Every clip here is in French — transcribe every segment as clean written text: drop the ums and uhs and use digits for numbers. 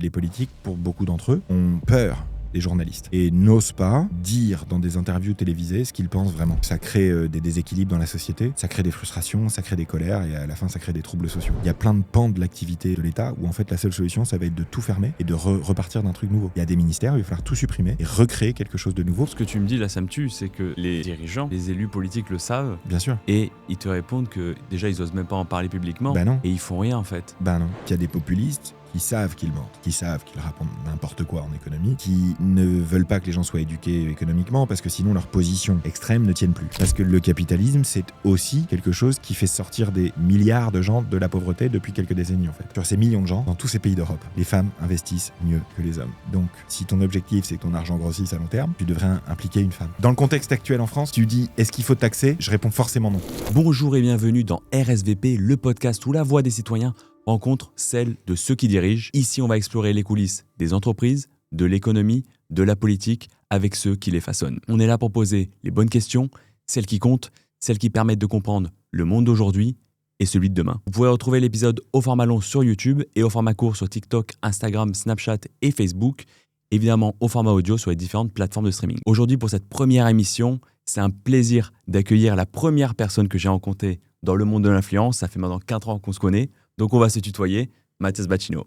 Les politiques, pour beaucoup d'entre eux, ont peur des journalistes et n'osent pas dire dans des interviews télévisées ce qu'ils pensent vraiment. Ça crée des déséquilibres dans la société, ça crée des frustrations, ça crée des colères et à la fin ça crée des troubles sociaux. Il y a plein de pans de l'activité de l'État où en fait la seule solution ça va être de tout fermer et de repartir d'un truc nouveau. Il y a des ministères où il va falloir tout supprimer et recréer quelque chose de nouveau. Ce que tu me dis là, ça me tue, c'est que les dirigeants, les élus politiques le savent. Bien sûr. Et ils te répondent que déjà ils osent même pas en parler publiquement. Ben non. Et ils font rien en fait. Ben non. Il y a des populistes qui savent qu'ils mentent, qui savent qu'ils racontent n'importe quoi en économie, qui ne veulent pas que les gens soient éduqués économiquement parce que sinon leur position extrême ne tienne plus. Parce que le capitalisme, c'est aussi quelque chose qui fait sortir des milliards de gens de la pauvreté depuis quelques décennies en fait. Sur ces millions de gens, dans tous ces pays d'Europe, les femmes investissent mieux que les hommes. Donc, si ton objectif c'est que ton argent grossisse à long terme, tu devrais impliquer une femme. Dans le contexte actuel en France, tu dis est-ce qu'il faut taxer ? Je réponds forcément non. Bonjour et bienvenue dans RSVP, le podcast où la voix des citoyens rencontre celle de ceux qui dirigent. Ici, on va explorer les coulisses des entreprises, de l'économie, de la politique, avec ceux qui les façonnent. On est là pour poser les bonnes questions, celles qui comptent, celles qui permettent de comprendre le monde d'aujourd'hui et celui de demain. Vous pouvez retrouver l'épisode au format long sur YouTube et au format court sur TikTok, Instagram, Snapchat et Facebook. Évidemment, au format audio sur les différentes plateformes de streaming. Aujourd'hui, pour cette première émission, c'est un plaisir d'accueillir la première personne que j'ai rencontrée dans le monde de l'influence. Ça fait maintenant 4 ans qu'on se connaît. Donc, on va se tutoyer. Mathias Bacchino.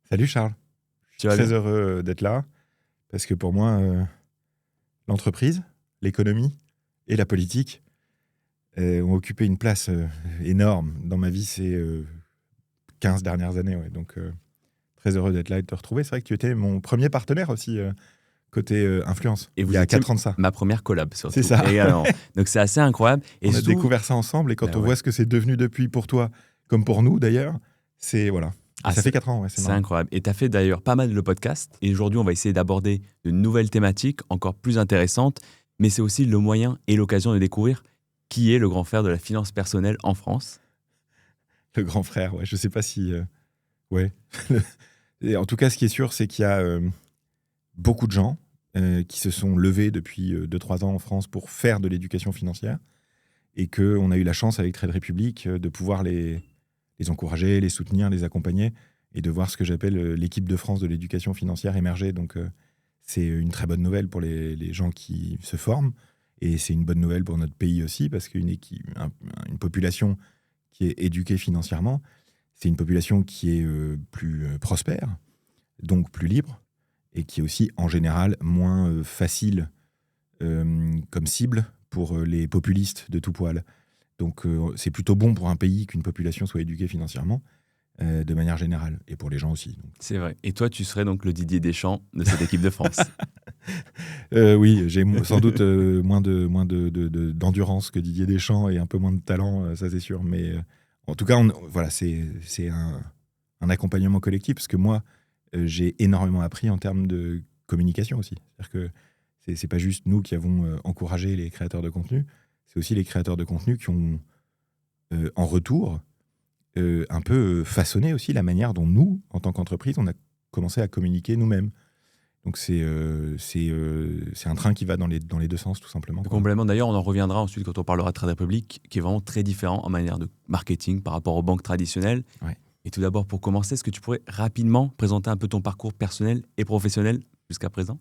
Salut Charles. Je suis très heureux d'être là parce que pour moi, l'entreprise, l'économie et la politique ont occupé une place énorme dans ma vie ces 15 dernières années. Ouais. Donc, très heureux d'être là et de te retrouver. C'est vrai que tu étais mon premier partenaire aussi côté influence. Et il y a 4 ans de ça. Ma première collab surtout. C'est ça. Également. Donc, c'est assez incroyable. Et on a découvert ça ensemble et quand on voit ce que c'est devenu depuis pour toi, comme pour nous d'ailleurs, c'est voilà. Ça fait 4 ans, ouais, c'est incroyable. Et tu as fait d'ailleurs pas mal de podcasts. Et aujourd'hui, on va essayer d'aborder de nouvelles thématiques encore plus intéressantes. Mais c'est aussi le moyen et l'occasion de découvrir qui est le grand frère de la finance personnelle en France. Le grand frère, ouais. Je sais pas si... ouais. Et en tout cas, ce qui est sûr, c'est qu'il y a beaucoup de gens qui se sont levés depuis 2-3 ans en France pour faire de l'éducation financière. Et qu'on a eu la chance avec Trade Republic de pouvoir les encourager, les soutenir, les accompagner et de voir ce que j'appelle l'équipe de France de l'éducation financière émerger. Donc, c'est une très bonne nouvelle pour les gens qui se forment et c'est une bonne nouvelle pour notre pays aussi parce qu'une population qui est éduquée financièrement, c'est une population qui est plus prospère, donc plus libre et qui est aussi en général moins facile comme cible pour les populistes de tout poil. Donc, c'est plutôt bon pour un pays qu'une population soit éduquée financièrement, de manière générale, et pour les gens aussi. Donc. C'est vrai. Et toi, tu serais donc le Didier Deschamps de cette équipe de France. Oui, j'ai sans doute moins d'endurance que Didier Deschamps et un peu moins de talent, ça c'est sûr. Mais en tout cas, voilà, c'est un accompagnement collectif, parce que moi, j'ai énormément appris en termes de communication aussi. C'est-à-dire que c'est pas juste nous qui avons encouragé les créateurs de contenu, c'est aussi les créateurs de contenu qui ont, en retour, un peu façonné aussi la manière dont nous, en tant qu'entreprise, on a commencé à communiquer nous-mêmes. Donc c'est un train qui va dans les deux sens, tout simplement. Complètement. D'ailleurs, on en reviendra ensuite quand on parlera de Trade Republic, qui est vraiment très différent en manière de marketing par rapport aux banques traditionnelles. Ouais. Et tout d'abord, pour commencer, est-ce que tu pourrais rapidement présenter un peu ton parcours personnel et professionnel jusqu'à présent ?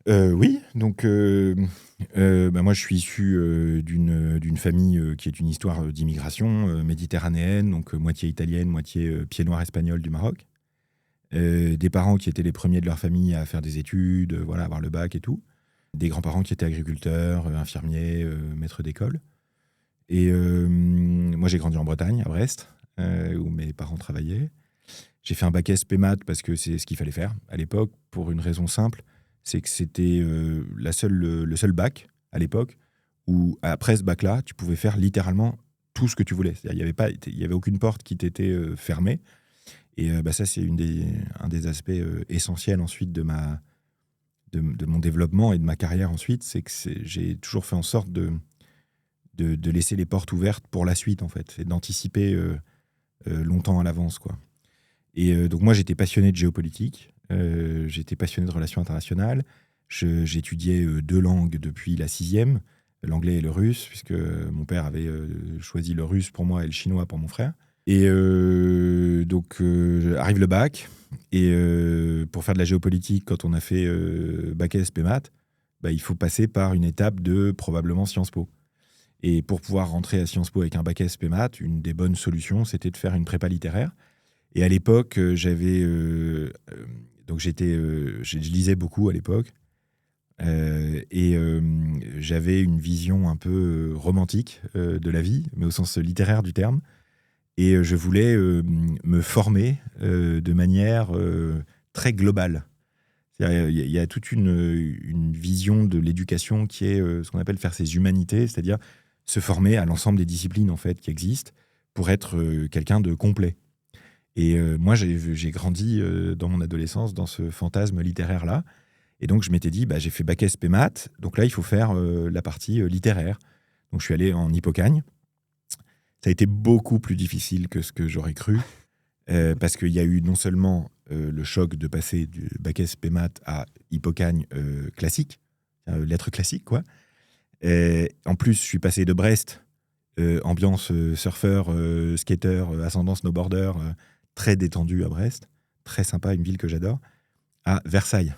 Oui, donc moi je suis issu d'une famille qui est une histoire d'immigration méditerranéenne, donc moitié italienne, moitié pied noir espagnol du Maroc. Des parents qui étaient les premiers de leur famille à faire des études, voilà, avoir le bac et tout. Des grands-parents qui étaient agriculteurs, infirmiers, maîtres d'école. Et moi j'ai grandi en Bretagne, à Brest, où mes parents travaillaient. J'ai fait un bac SP Maths parce que c'est ce qu'il fallait faire à l'époque, pour une raison simple. C'est que c'était le seul bac à l'époque où, après ce bac-là, tu pouvais faire littéralement tout ce que tu voulais. Il n'y avait aucune porte qui t'était fermée. Et ça, c'est un des aspects essentiels ensuite de mon développement et de ma carrière ensuite. C'est que j'ai toujours fait en sorte de laisser les portes ouvertes pour la suite, en fait, et d'anticiper longtemps à l'avance, quoi. Et donc moi, j'étais passionné de géopolitique. J'étais passionné de relations internationales. J'étudiais 2 langues depuis la 6e, l'anglais et le russe, puisque mon père avait choisi le russe pour moi et le chinois pour mon frère. Et donc arrive le bac, Et pour faire de la géopolitique, quand on a fait bac S, maths, il faut passer par une étape de probablement Sciences Po. Et pour pouvoir rentrer à Sciences Po avec un bac S, maths, une des bonnes solutions, c'était de faire une prépa littéraire. Et à l'époque, je lisais beaucoup à l'époque. J'avais une vision un peu romantique de la vie, mais au sens littéraire du terme. Et je voulais me former de manière très globale. Il y a toute une vision de l'éducation qui est ce qu'on appelle faire ses humanités, c'est-à-dire se former à l'ensemble des disciplines en fait, qui existent pour être quelqu'un de complet. Et moi, j'ai grandi dans mon adolescence dans ce fantasme littéraire-là. Et donc, je m'étais dit, j'ai fait bac S, maths, donc là, il faut faire la partie littéraire. Donc, je suis allé en Hippocagne. Ça a été beaucoup plus difficile que ce que j'aurais cru, parce qu'il y a eu non seulement le choc de passer du bac S, maths à Hippocagne classique, lettres classiques, quoi. En plus, je suis passé de Brest, ambiance surfeur, skater, ascendant snowboarder, très détendu à Brest, très sympa, une ville que j'adore, à Versailles.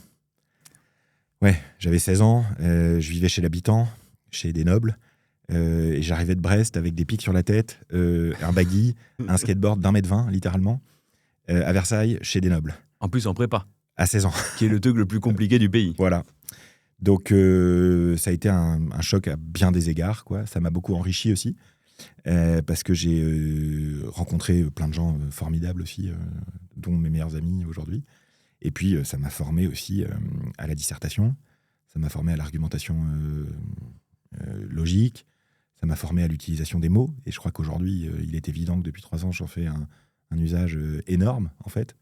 Ouais, j'avais 16 ans, je vivais chez l'habitant, chez des nobles, et j'arrivais de Brest avec des pics sur la tête, un baggy, un skateboard d'1,20 m, littéralement, à Versailles, chez des nobles. En plus, en prépa. À 16 ans. Qui est le truc le plus compliqué du pays. Voilà. Donc, ça a été un choc à bien des égards, quoi. Ça m'a beaucoup enrichi aussi, parce que j'ai rencontré plein de gens formidables aussi, dont mes meilleurs amis aujourd'hui. Et puis, ça m'a formé aussi à la dissertation, ça m'a formé à l'argumentation logique, ça m'a formé à l'utilisation des mots. Et je crois qu'aujourd'hui, il est évident que depuis 3 ans, j'en fais un usage énorme, en fait.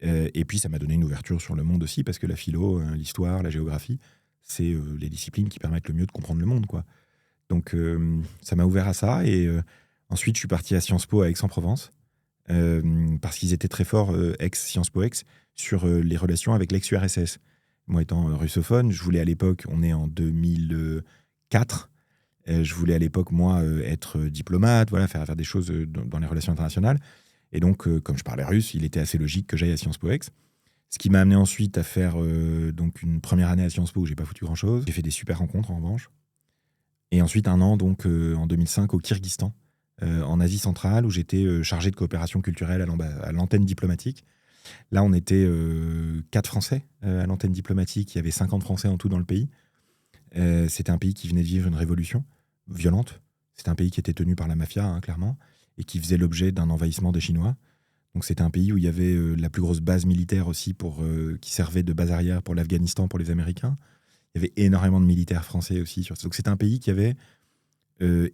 Et puis, ça m'a donné une ouverture sur le monde aussi, parce que la philo, l'histoire, la géographie, c'est les disciplines qui permettent le mieux de comprendre le monde, quoi. Donc, ça m'a ouvert à ça. Et ensuite, je suis parti à Sciences Po à Aix-en-Provence, parce qu'ils étaient très forts, Sciences Po Aix, sur les relations avec l'ex-URSS. Moi, étant russophone, je voulais à l'époque, on est en 2004, je voulais à l'époque, moi, être diplomate, voilà, faire des choses dans les relations internationales. Et donc, comme je parlais russe, il était assez logique que j'aille à Sciences Po Aix. Ce qui m'a amené ensuite à faire donc une première année à Sciences Po où j'ai pas foutu grand-chose. J'ai fait des super rencontres, en revanche. Et ensuite, un an, donc, en 2005, au Kyrgyzstan, en Asie centrale, où j'étais chargé de coopération culturelle à l'antenne diplomatique. Là, on était 4 Français à l'antenne diplomatique. Il y avait 50 Français en tout dans le pays. C'était un pays qui venait de vivre une révolution violente. C'était un pays qui était tenu par la mafia, hein, clairement, et qui faisait l'objet d'un envahissement des Chinois. Donc c'était un pays où il y avait la plus grosse base militaire aussi qui servait de base arrière pour l'Afghanistan, pour les Américains. Il y avait énormément de militaires français aussi. Donc c'était un pays qui avait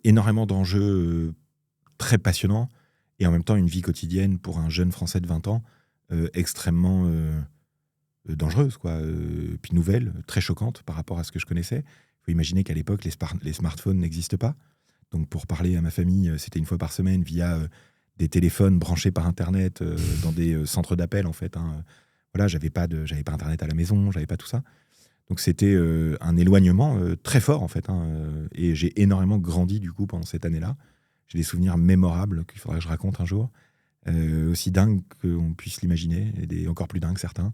énormément d'enjeux très passionnants et en même temps une vie quotidienne pour un jeune Français de 20 ans extrêmement dangereuse, quoi. Puis nouvelle, très choquante par rapport à ce que je connaissais. Il faut imaginer qu'à l'époque, les smartphones n'existent pas. Donc pour parler à ma famille, c'était une fois par semaine via des téléphones branchés par Internet dans des centres d'appel, en fait. Hein. Voilà, j'avais pas Internet à la maison, j'avais pas tout ça. Donc c'était un éloignement très fort, en fait. Hein. Et j'ai énormément grandi, du coup, pendant cette année-là. J'ai des souvenirs mémorables qu'il faudrait que je raconte un jour. Aussi dingues qu'on puisse l'imaginer, et encore plus dingues, certains.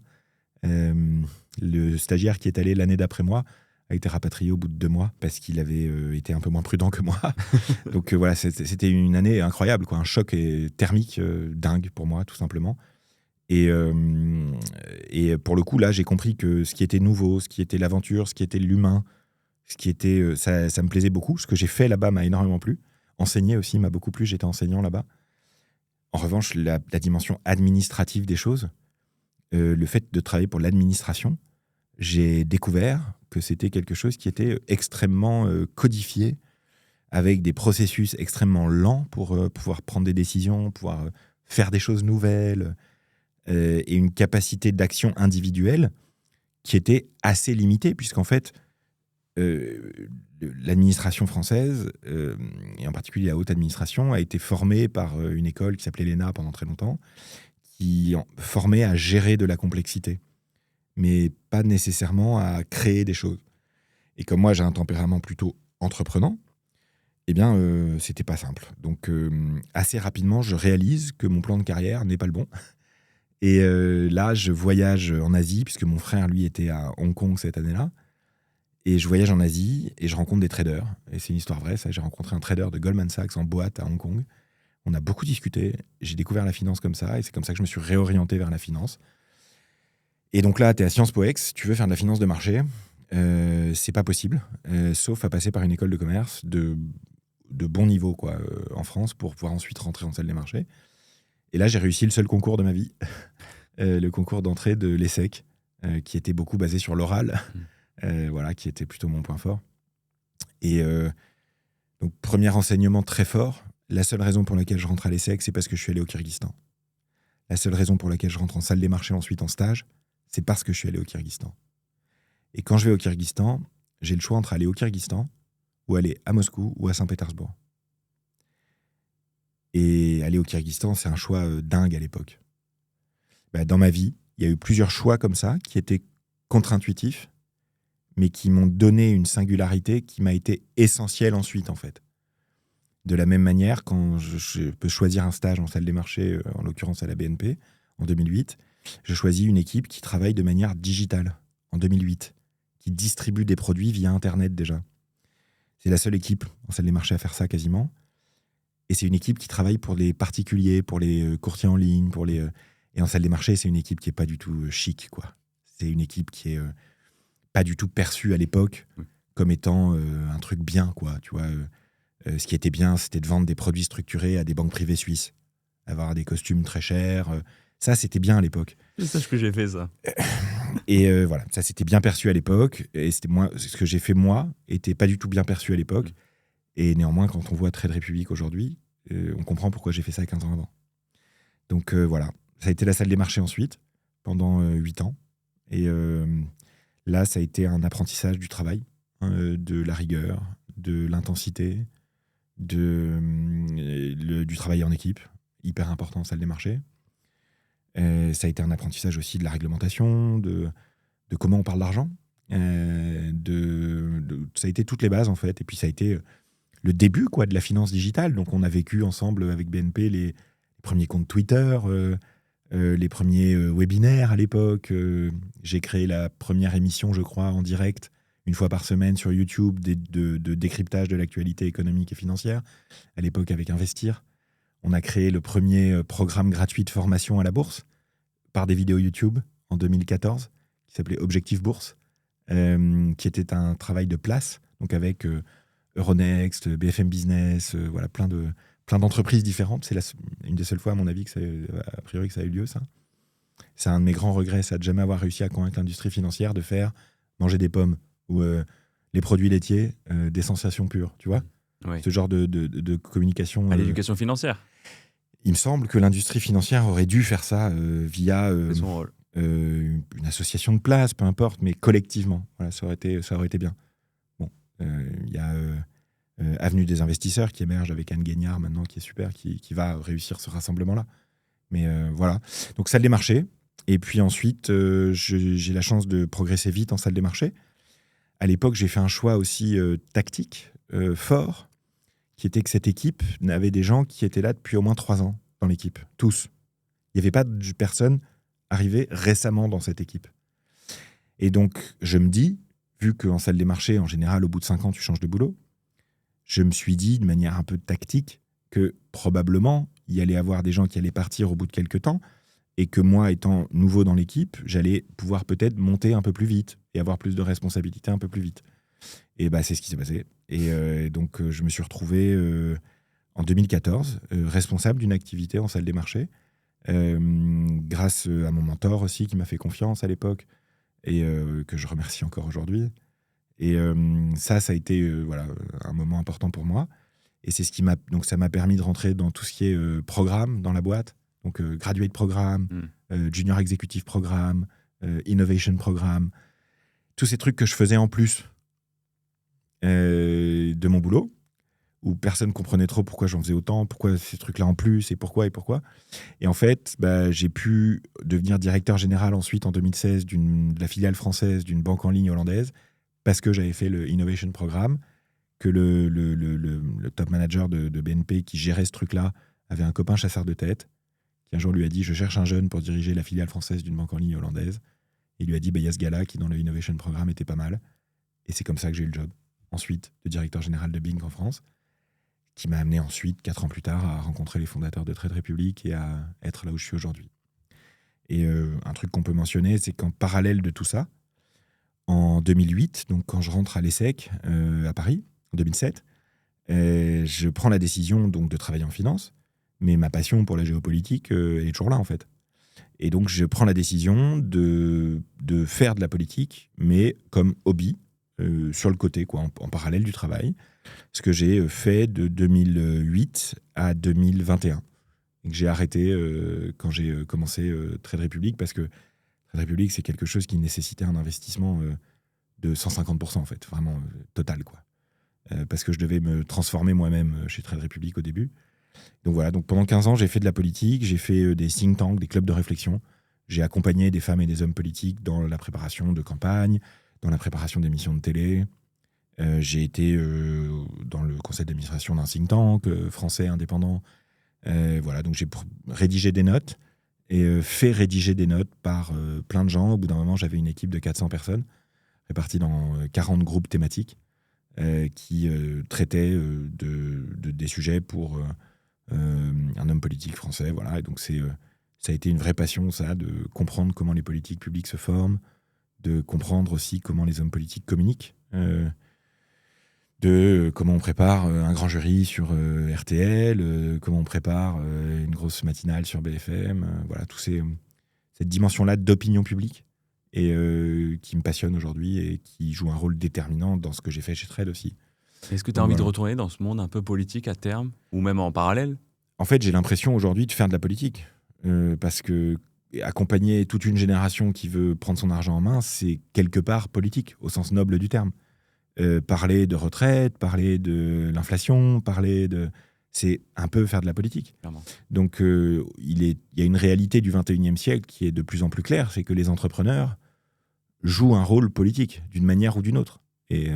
Le stagiaire qui est allé l'année d'après moi a été rapatrié au bout de 2 mois parce qu'il avait été un peu moins prudent que moi. Donc voilà, c'était une année incroyable, quoi, un choc thermique dingue pour moi, tout simplement. Et pour le coup, là, j'ai compris que ce qui était nouveau, ce qui était l'aventure, ce qui était l'humain, ce qui était, ça me plaisait beaucoup. Ce que j'ai fait là-bas m'a énormément plu. Enseigner aussi m'a beaucoup plu, j'étais enseignant là-bas. En revanche, la dimension administrative des choses, le fait de travailler pour l'administration, j'ai découvert que c'était quelque chose qui était extrêmement codifié, avec des processus extrêmement lents pour pouvoir prendre des décisions, pouvoir faire des choses nouvelles, et une capacité d'action individuelle qui était assez limitée, puisqu'en fait, l'administration française, et en particulier la haute administration, a été formée par une école qui s'appelait l'ENA pendant très longtemps, qui formait à gérer de la complexité, mais pas nécessairement à créer des choses. Et comme moi, j'ai un tempérament plutôt entreprenant, eh bien, c'était pas simple. Donc, assez rapidement, je réalise que mon plan de carrière n'est pas le bon Et là, je voyage en Asie, puisque mon frère, lui, était à Hong Kong cette année-là. Et je voyage en Asie et je rencontre des traders. Et c'est une histoire vraie, ça. J'ai rencontré un trader de Goldman Sachs en boîte à Hong Kong. On a beaucoup discuté. J'ai découvert la finance comme ça. Et c'est comme ça que je me suis réorienté vers la finance. Et donc là, tu es à Sciences Po Ex, tu veux faire de la finance de marché. C'est pas possible, sauf à passer par une école de commerce de bon niveau quoi, en France pour pouvoir ensuite rentrer en salle des marchés. Et là, j'ai réussi le seul concours de ma vie, le concours d'entrée de l'ESSEC, qui était beaucoup basé sur l'oral, voilà, qui était plutôt mon point fort. Et donc, premier enseignement très fort, la seule raison pour laquelle je rentre à l'ESSEC, c'est parce que je suis allé au Kyrgyzstan. La seule raison pour laquelle je rentre en salle des marchés ensuite en stage, c'est parce que je suis allé au Kyrgyzstan. Et quand je vais au Kyrgyzstan, j'ai le choix entre aller au Kyrgyzstan ou aller à Moscou ou à Saint-Pétersbourg. Et aller au Kyrgyzstan, c'est un choix dingue à l'époque. Dans ma vie, il y a eu plusieurs choix comme ça qui étaient contre-intuitifs, mais qui m'ont donné une singularité qui m'a été essentielle ensuite, en fait. De la même manière, quand je peux choisir un stage en salle des marchés, en l'occurrence à la BNP, en 2008, je choisis une équipe qui travaille de manière digitale, en 2008, qui distribue des produits via Internet déjà. C'est la seule équipe en salle des marchés à faire ça quasiment. Et c'est une équipe qui travaille pour les particuliers, pour les courtiers en ligne, pour les... Et en salle des marchés, c'est une équipe qui n'est pas du tout chic, quoi. C'est une équipe qui est pas du tout perçue à l'époque comme étant un truc bien, quoi. Tu vois, ce qui était bien, c'était de vendre des produits structurés à des banques privées suisses. Avoir des costumes très chers. Ça, c'était bien à l'époque. C'est ça que j'ai fait, ça. Et voilà, ça, c'était bien perçu à l'époque. Et c'était moi, ce que j'ai fait, moi, était pas du tout bien perçu à l'époque. Et néanmoins, quand on voit Trade Republic aujourd'hui, on comprend pourquoi j'ai fait ça 15 ans avant. Donc voilà, ça a été la salle des marchés ensuite, pendant 8 ans. Et là, ça a été un apprentissage du travail, de la rigueur, de l'intensité, du travail en équipe, hyper important en salle des marchés. Ça a été un apprentissage aussi de la réglementation, de comment on parle d'argent. Ça a été toutes les bases, en fait. Et puis, ça a été le début quoi, de la finance digitale. Donc, on a vécu ensemble avec BNP les premiers comptes Twitter, les premiers webinaires à l'époque. J'ai créé la première émission, je crois, en direct, une fois par semaine sur YouTube, de décryptage de l'actualité économique et financière. À l'époque, avec Investir. On a créé le premier programme gratuit de formation à la bourse par des vidéos YouTube en 2014, qui s'appelait Objectif Bourse, qui était un travail de place, donc avec Euronext, BFM Business, voilà, plein d'entreprises différentes. C'est une des seules fois, à mon avis, a priori, que ça a eu lieu, ça. C'est un de mes grands regrets, ça, de jamais avoir réussi à convaincre l'industrie financière de faire manger des pommes ou les produits laitiers, des sensations pures, tu vois. Oui. Ce genre de communication. À l'éducation financière. Il me semble que l'industrie financière aurait dû faire ça via son rôle. une association de place, peu importe, mais collectivement. Voilà, ça aurait été bien. Bon, il y a Avenue des investisseurs qui émerge avec Anne Guignard maintenant, qui est super, qui va réussir ce rassemblement-là. Mais voilà. Donc, salle des marchés. Et puis ensuite, j'ai la chance de progresser vite en salle des marchés. À l'époque, j'ai fait un choix aussi tactique, fort, qui était que cette équipe avait des gens qui étaient là depuis au moins 3 ans dans l'équipe. Tous. Il n'y avait pas de personne arrivée récemment dans cette équipe. Et donc, je me dis, vu qu'en salle des marchés, en général, au bout de 5 ans, tu changes de boulot, je me suis dit, de manière un peu tactique, que probablement, il y allait avoir des gens qui allaient partir au bout de quelques temps, et que moi, étant nouveau dans l'équipe, j'allais pouvoir peut-être monter un peu plus vite et avoir plus de responsabilités un peu plus vite. Et c'est ce qui s'est passé. Et donc, je me suis retrouvé en 2014 responsable d'une activité en salle des marchés, grâce à mon mentor aussi, qui m'a fait confiance à l'époque et que je remercie encore aujourd'hui. Et ça a été voilà, un moment important pour moi. Et c'est ce qui donc ça m'a permis de rentrer dans tout ce qui est programme dans la boîte. Donc, Graduate Programme, Junior Executive Programme, Innovation Programme. Tous ces trucs que je faisais en plus de mon boulot, où personne ne comprenait trop pourquoi j'en faisais autant, pourquoi ces trucs-là en plus, et pourquoi. Et en fait, j'ai pu devenir directeur général ensuite en 2016 de la filiale française d'une banque en ligne hollandaise, parce que j'avais fait le Innovation Programme, que le top manager de BNP qui gérait ce truc-là avait un copain chasseur de tête, qui un jour lui a dit « Je cherche un jeune pour diriger la filiale française d'une banque en ligne hollandaise ». Il lui a dit « Il y a ce gars-là qui, dans le Innovation Programme, était pas mal ». Et c'est comme ça que j'ai eu le job. Ensuite, de directeur général de Bing en France, qui m'a amené ensuite, 4 ans plus tard, à rencontrer les fondateurs de Trade Republic et à être là où je suis aujourd'hui. Et un truc qu'on peut mentionner, c'est qu'en parallèle de tout ça, en 2008, donc quand je rentre à l'ESSEC à Paris, en 2007, je prends la décision donc, de travailler en finance, mais ma passion pour la géopolitique, elle est toujours là en fait. Et donc je prends la décision de faire de la politique, mais comme hobby, sur le côté, quoi, en parallèle du travail, ce que j'ai fait de 2008 à 2021. Et que j'ai arrêté quand j'ai commencé Trade Republic, parce que Trade Republic, c'est quelque chose qui nécessitait un investissement de 150% en fait, vraiment total, quoi. Parce que je devais me transformer moi-même chez Trade Republic au début. Donc voilà, donc pendant 15 ans, j'ai fait de la politique, j'ai fait des think tanks, des clubs de réflexion. J'ai accompagné des femmes et des hommes politiques dans la préparation de campagne, dans la préparation d'émissions de télé. J'ai été dans le conseil d'administration d'un think tank français indépendant. Voilà, donc j'ai rédigé des notes et fait rédiger des notes par plein de gens. Au bout d'un moment, j'avais une équipe de 400 personnes réparties dans 40 groupes thématiques qui traitaient des sujets pour un homme politique français. Voilà, et donc ça a été une vraie passion, ça, de comprendre comment les politiques publiques se forment, de comprendre aussi comment les hommes politiques communiquent, de comment on prépare un grand jury sur RTL, comment on prépare une grosse matinale sur BFM, voilà, cette dimension-là d'opinion publique et qui me passionne aujourd'hui et qui joue un rôle déterminant dans ce que j'ai fait chez Trade aussi. Est-ce que tu as envie de retourner dans ce monde un peu politique à terme, ou même en parallèle ? En fait, j'ai l'impression aujourd'hui de faire de la politique, parce que accompagner toute une génération qui veut prendre son argent en main, c'est quelque part politique, au sens noble du terme. Parler de retraite, parler de l'inflation, c'est un peu faire de la politique. Clairement. Donc il y a une réalité du 21e siècle qui est de plus en plus claire, c'est que les entrepreneurs jouent un rôle politique, d'une manière ou d'une autre. Et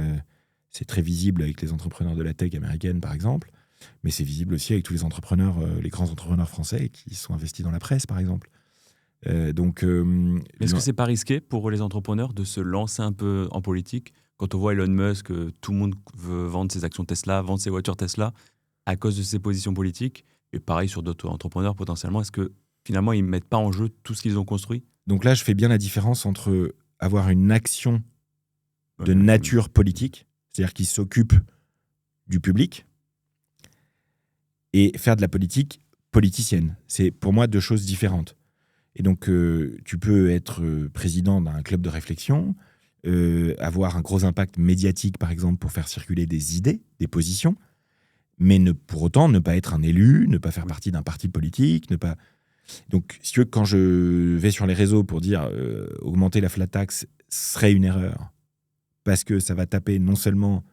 c'est très visible avec les entrepreneurs de la tech américaine, par exemple, mais c'est visible aussi avec tous les entrepreneurs, les grands entrepreneurs français qui sont investis dans la presse, par exemple. Est-ce que c'est pas risqué pour les entrepreneurs de se lancer un peu en politique quand on voit Elon Musk, tout le monde veut vendre ses actions Tesla, vendre ses voitures Tesla à cause de ses positions politiques, et pareil sur d'autres entrepreneurs potentiellement, est-ce que finalement ils ne mettent pas en jeu tout ce qu'ils ont construit ? Donc là, je fais bien la différence entre avoir une action de nature politique, c'est-à-dire qui s'occupe du public, et faire de la politique politicienne. C'est pour moi 2 choses différentes. Et donc, tu peux être président d'un club de réflexion, avoir un gros impact médiatique, par exemple, pour faire circuler des idées, des positions, mais pour autant ne pas être un élu, ne pas faire partie d'un parti politique, ne pas... Donc, si tu veux, quand je vais sur les réseaux pour dire augmenter la flat tax serait une erreur, parce que ça va taper non seulement,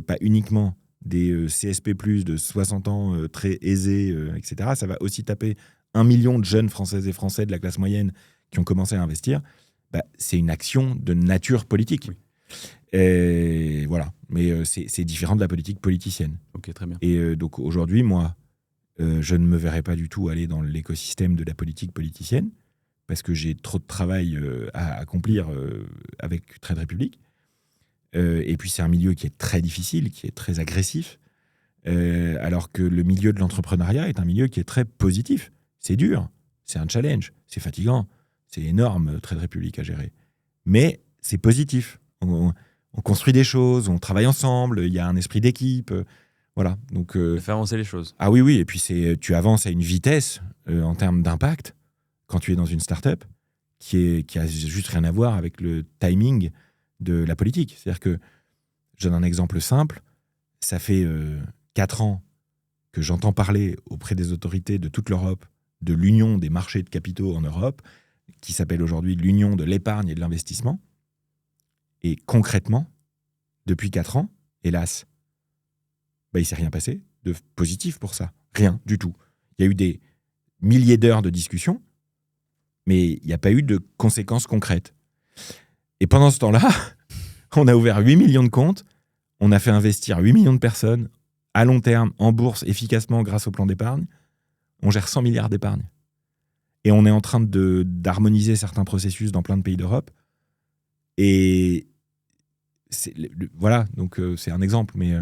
pas uniquement des CSP+, de 60 ans très aisés, etc., ça va aussi taper 1 million de jeunes Françaises et Français de la classe moyenne qui ont commencé à investir, c'est une action de nature politique. Oui. Et voilà. Mais c'est différent de la politique politicienne. Ok, très bien. Et donc aujourd'hui, moi, je ne me verrai pas du tout aller dans l'écosystème de la politique politicienne parce que j'ai trop de travail à accomplir avec Trade Republic. Et puis c'est un milieu qui est très difficile, qui est très agressif, alors que le milieu de l'entrepreneuriat est un milieu qui est très positif. C'est dur, c'est un challenge, c'est fatigant, c'est énorme, Trade Republic à gérer. Mais c'est positif. On construit des choses, on travaille ensemble, il y a un esprit d'équipe. Voilà. Donc, Ça fait avancer les choses. Ah oui, et puis tu avances à une vitesse en termes d'impact quand tu es dans une start-up qui a juste rien à voir avec le timing de la politique. C'est-à-dire que, je donne un exemple simple, ça fait 4 ans que j'entends parler auprès des autorités de toute l'Europe de l'union des marchés de capitaux en Europe, qui s'appelle aujourd'hui l'union de l'épargne et de l'investissement. Et concrètement, depuis 4 ans, hélas, il ne s'est rien passé de positif pour ça. Rien du tout. Il y a eu des milliers d'heures de discussion, mais il n'y a pas eu de conséquences concrètes. Et pendant ce temps-là, on a ouvert 8 millions de comptes, on a fait investir 8 millions de personnes à long terme, en bourse, efficacement grâce au plan d'épargne. On gère 100 milliards d'épargne. Et on est en train d'harmoniser certains processus dans plein de pays d'Europe. Et voilà, donc c'est un exemple. Mais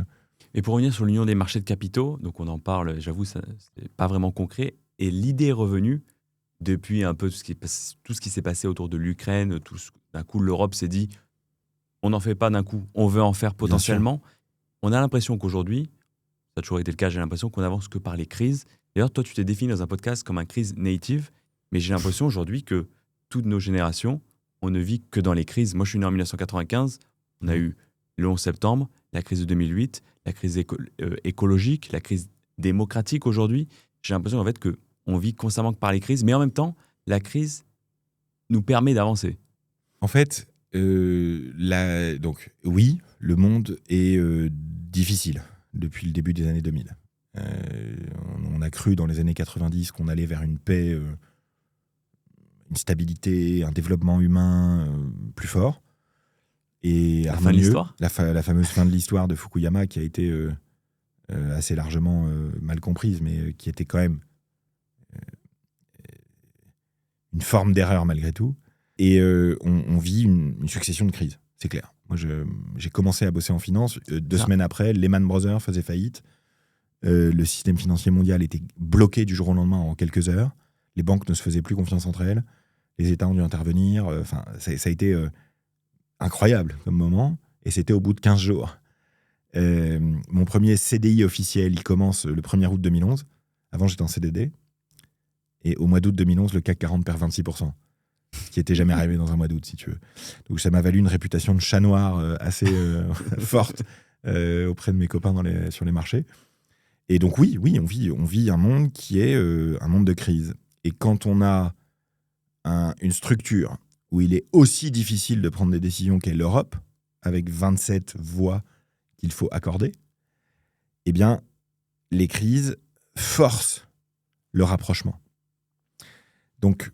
Et pour revenir sur l'union des marchés de capitaux, donc on en parle, j'avoue, ça c'est pas vraiment concret. Et l'idée est revenue depuis un peu tout ce qui s'est passé autour de l'Ukraine. D'un coup, l'Europe s'est dit, on n'en fait pas d'un coup, on veut en faire potentiellement. On a l'impression qu'aujourd'hui, ça a toujours été le cas, j'ai l'impression qu'on avance que par les crises. D'ailleurs, toi, tu t'es défini dans un podcast comme un crise native, mais j'ai l'impression aujourd'hui que toutes nos générations, on ne vit que dans les crises. Moi, je suis né en 1995, on a eu le 11 septembre, la crise de 2008, la crise écologique, la crise démocratique aujourd'hui. J'ai l'impression en fait qu'on vit constamment que par les crises, mais en même temps, la crise nous permet d'avancer. En fait, donc oui, le monde est difficile depuis le début des années 2000. On a cru dans les années 90 qu'on allait vers une paix, une stabilité, un développement humain plus fort et La fin de harmonieux. l'histoire. La fameuse fin de l'histoire de Fukuyama qui a été assez largement mal comprise, mais qui était quand même une forme d'erreur malgré tout. Et on vit une succession de crises, c'est clair. Moi, j'ai commencé à bosser en finance. 2 semaines après, Lehman Brothers faisait faillite. Le système financier mondial était bloqué du jour au lendemain en quelques heures. Les banques ne se faisaient plus confiance entre elles. Les États ont dû intervenir. Ça a été incroyable comme moment. Et c'était au bout de 15 jours. Mon premier CDI officiel, il commence le 1er août 2011. Avant, j'étais en CDD. Et au mois d'août 2011, le CAC 40 perd 26%. Ce qui n'était jamais arrivé dans un mois d'août, si tu veux. Donc ça m'a valu une réputation de chat noir assez forte auprès de mes copains sur les marchés. Et donc oui, on vit un monde qui est un monde de crise. Et quand on a une structure où il est aussi difficile de prendre des décisions qu'est l'Europe, avec 27 voix qu'il faut accorder, eh bien, les crises forcent le rapprochement. Donc,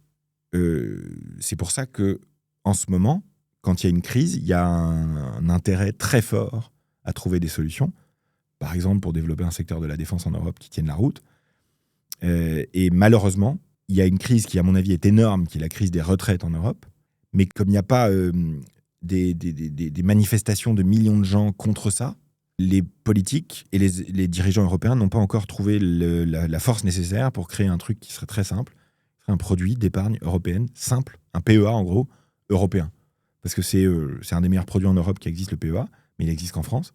c'est pour ça que, en ce moment, quand il y a une crise, il y a un intérêt très fort à trouver des solutions. Par exemple, pour développer un secteur de la défense en Europe qui tienne la route. Et malheureusement, il y a une crise qui, à mon avis, est énorme, qui est la crise des retraites en Europe. Mais comme il n'y a pas des manifestations de millions de gens contre ça, les politiques et les dirigeants européens n'ont pas encore trouvé la force nécessaire pour créer un truc qui serait très simple. Un produit d'épargne européenne simple, un PEA en gros, européen. Parce que c'est un des meilleurs produits en Europe qui existe, le PEA, mais il existe qu'en France.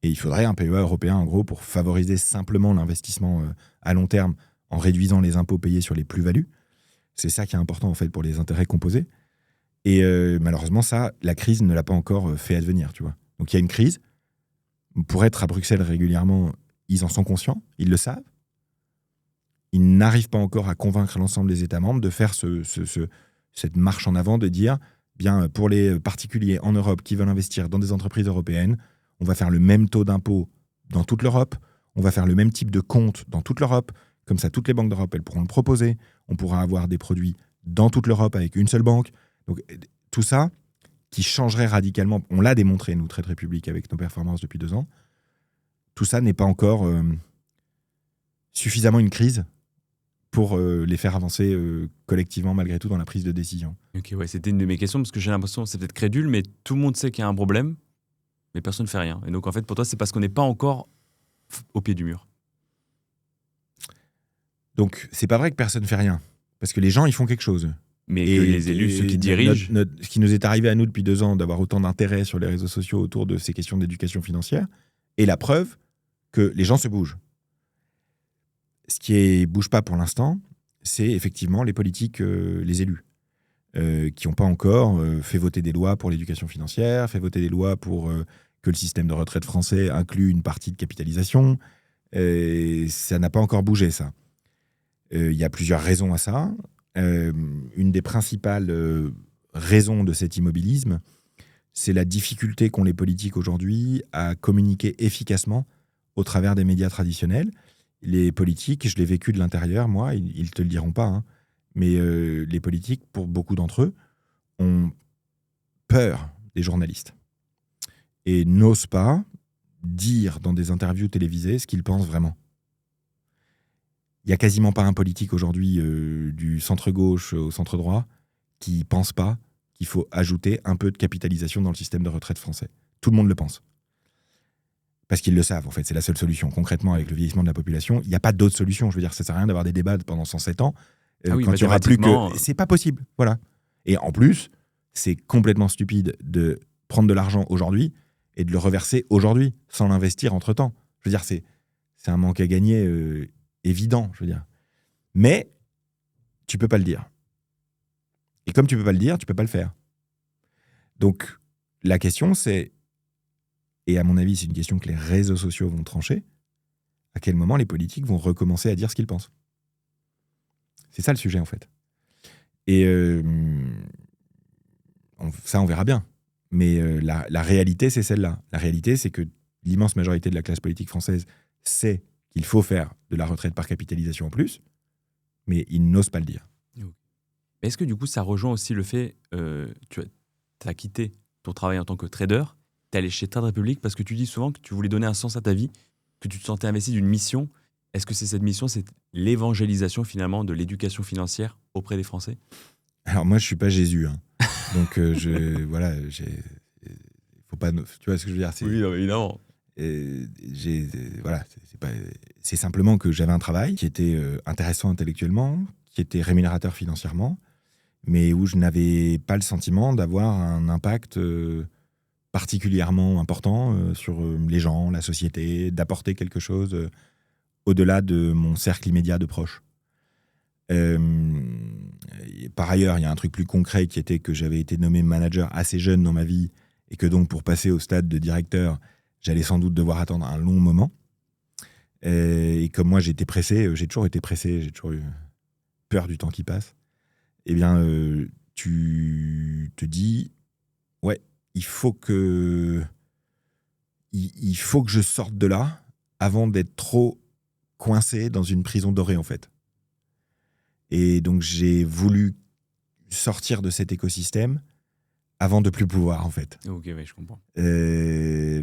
Et il faudrait un PEA européen en gros pour favoriser simplement l'investissement à long terme en réduisant les impôts payés sur les plus-values. C'est ça qui est important en fait pour les intérêts composés. Et malheureusement, ça, la crise ne l'a pas encore fait advenir, tu vois. Donc il y a une crise. Pour être à Bruxelles régulièrement, ils en sont conscients, ils le savent. Ils n'arrivent pas encore à convaincre l'ensemble des États membres de faire cette marche en avant, de dire, bien, pour les particuliers en Europe qui veulent investir dans des entreprises européennes, on va faire le même taux d'impôt dans toute l'Europe, on va faire le même type de compte dans toute l'Europe, comme ça toutes les banques d'Europe, elles pourront le proposer, on pourra avoir des produits dans toute l'Europe avec une seule banque. Donc tout ça, qui changerait radicalement, on l'a démontré, nous, Trade Republic, avec nos performances depuis 2 ans, tout ça n'est pas encore suffisamment une crise pour les faire avancer collectivement malgré tout dans la prise de décision. Ok, ouais, c'était une de mes questions parce que j'ai l'impression, c'est peut-être crédule, mais tout le monde sait qu'il y a un problème, mais personne ne fait rien. Et donc en fait, pour toi, c'est parce qu'on n'est pas encore au pied du mur. Donc c'est pas vrai que personne ne fait rien, parce que les gens ils font quelque chose. Mais que les élus, ceux qui dirigent... Ce qui nous est arrivé à nous depuis 2 ans d'avoir autant d'intérêt sur les réseaux sociaux autour de ces questions d'éducation financière, est la preuve que les gens se bougent. Ce qui ne bouge pas pour l'instant, c'est effectivement les politiques, les élus, qui n'ont pas encore fait voter des lois pour l'éducation financière, fait voter des lois pour que le système de retraite français inclue une partie de capitalisation. Ça n'a pas encore bougé, ça. Il y a plusieurs raisons à ça. Une des principales raisons de cet immobilisme, c'est la difficulté qu'ont les politiques aujourd'hui à communiquer efficacement au travers des médias traditionnels. Les politiques, je l'ai vécu de l'intérieur, moi, ils ne te le diront pas, hein, mais les politiques, pour beaucoup d'entre eux, ont peur des journalistes et n'osent pas dire dans des interviews télévisées ce qu'ils pensent vraiment. Il n'y a quasiment pas un politique aujourd'hui du centre-gauche au centre-droit qui ne pense pas qu'il faut ajouter un peu de capitalisation dans le système de retraite français. Tout le monde le pense. Parce qu'ils le savent, en fait, c'est la seule solution. Concrètement, avec le vieillissement de la population, il n'y a pas d'autre solution. Je veux dire, ça ne sert à rien d'avoir des débats pendant 107 ans quand il n'y aura plus que... C'est pas possible, voilà. Et en plus, c'est complètement stupide de prendre de l'argent aujourd'hui et de le reverser aujourd'hui, sans l'investir entre-temps. Je veux dire, c'est un manque à gagner évident, je veux dire. Mais tu peux pas le dire. Et comme tu peux pas le dire, tu peux pas le faire. Donc, la question, c'est, et à mon avis, c'est une question que les réseaux sociaux vont trancher, à quel moment les politiques vont recommencer à dire ce qu'ils pensent. C'est ça le sujet, en fait. Et ça, on verra bien. Mais la réalité, c'est celle-là. La réalité, c'est que l'immense majorité de la classe politique française sait qu'il faut faire de la retraite par capitalisation en plus, mais ils n'osent pas le dire. Est-ce que du coup, ça rejoint aussi le fait, tu as quitté ton travail en tant que trader, tu es allé chez Trade Republic parce que tu dis souvent que tu voulais donner un sens à ta vie, que tu te sentais investi d'une mission. Est-ce que c'est cette mission, c'est l'évangélisation finalement de l'éducation financière auprès des Français ? Alors moi, je suis pas Jésus, hein. Donc voilà, faut pas, tu vois ce que je veux dire, c'est, oui, évidemment. Voilà, c'est simplement que j'avais un travail qui était intéressant intellectuellement, qui était rémunérateur financièrement, mais où je n'avais pas le sentiment d'avoir un impact particulièrement important sur les gens, la société, d'apporter quelque chose au-delà de mon cercle immédiat de proches. Par ailleurs, il y a un truc plus concret qui était que j'avais été nommé manager assez jeune dans ma vie et que donc pour passer au stade de directeur, j'allais sans doute devoir attendre un long moment. Et comme moi j'étais pressé, j'ai toujours été pressé, j'ai toujours eu peur du temps qui passe, eh bien tu te dis ouais, il faut que je sorte de là avant d'être trop coincé dans une prison dorée en fait. Et donc j'ai voulu sortir de cet écosystème avant de plus pouvoir, en fait. Ok, oui, je comprends.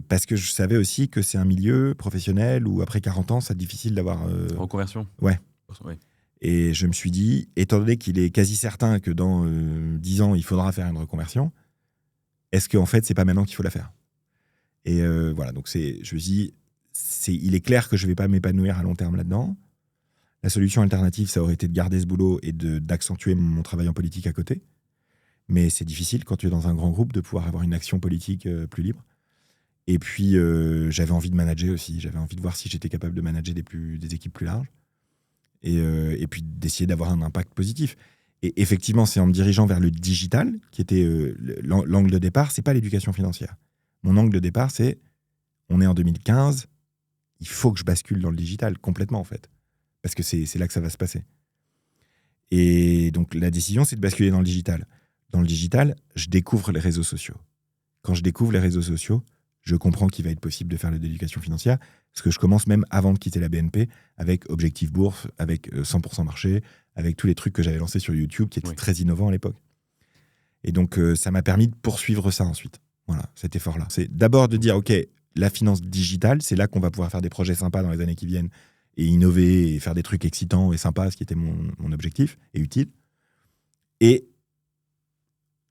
Parce que je savais aussi que c'est un milieu professionnel où, après 40 ans, c'est difficile d'avoir... Reconversion. Ouais. Ouais. Et je me suis dit, étant donné qu'il est quasi certain que dans 10 ans, il faudra faire une reconversion, est-ce qu'en fait, c'est pas maintenant qu'il faut la faire ? Et voilà, donc je me suis dit, il est clair que je vais pas m'épanouir à long terme là-dedans. La solution alternative, ça aurait été de garder ce boulot et d'accentuer mon travail en politique à côté. Mais c'est difficile quand tu es dans un grand groupe de pouvoir avoir une action politique plus libre. Et puis, j'avais envie de manager aussi. J'avais envie de voir si j'étais capable de manager des équipes plus larges. Et puis d'essayer d'avoir un impact positif. Et effectivement, c'est en me dirigeant vers le digital qui était l'angle de départ. C'est pas l'éducation financière. Mon angle de départ, c'est on est en 2015, il faut que je bascule dans le digital complètement en fait. Parce que c'est là que ça va se passer. Et donc la décision, c'est de basculer dans le digital. Dans le digital, je découvre les réseaux sociaux. Quand je découvre les réseaux sociaux, je comprends qu'il va être possible de faire de l'éducation financière, parce que je commence même avant de quitter la BNP, avec Objectif Bourse, avec 100% Marché, avec tous les trucs que j'avais lancés sur YouTube, qui étaient très innovants à l'époque. Et donc ça m'a permis de poursuivre ça ensuite. Voilà, cet effort-là. C'est d'abord de dire, OK, la finance digitale, c'est là qu'on va pouvoir faire des projets sympas dans les années qui viennent, et innover, et faire des trucs excitants et sympas, ce qui était mon objectif, et utile. Et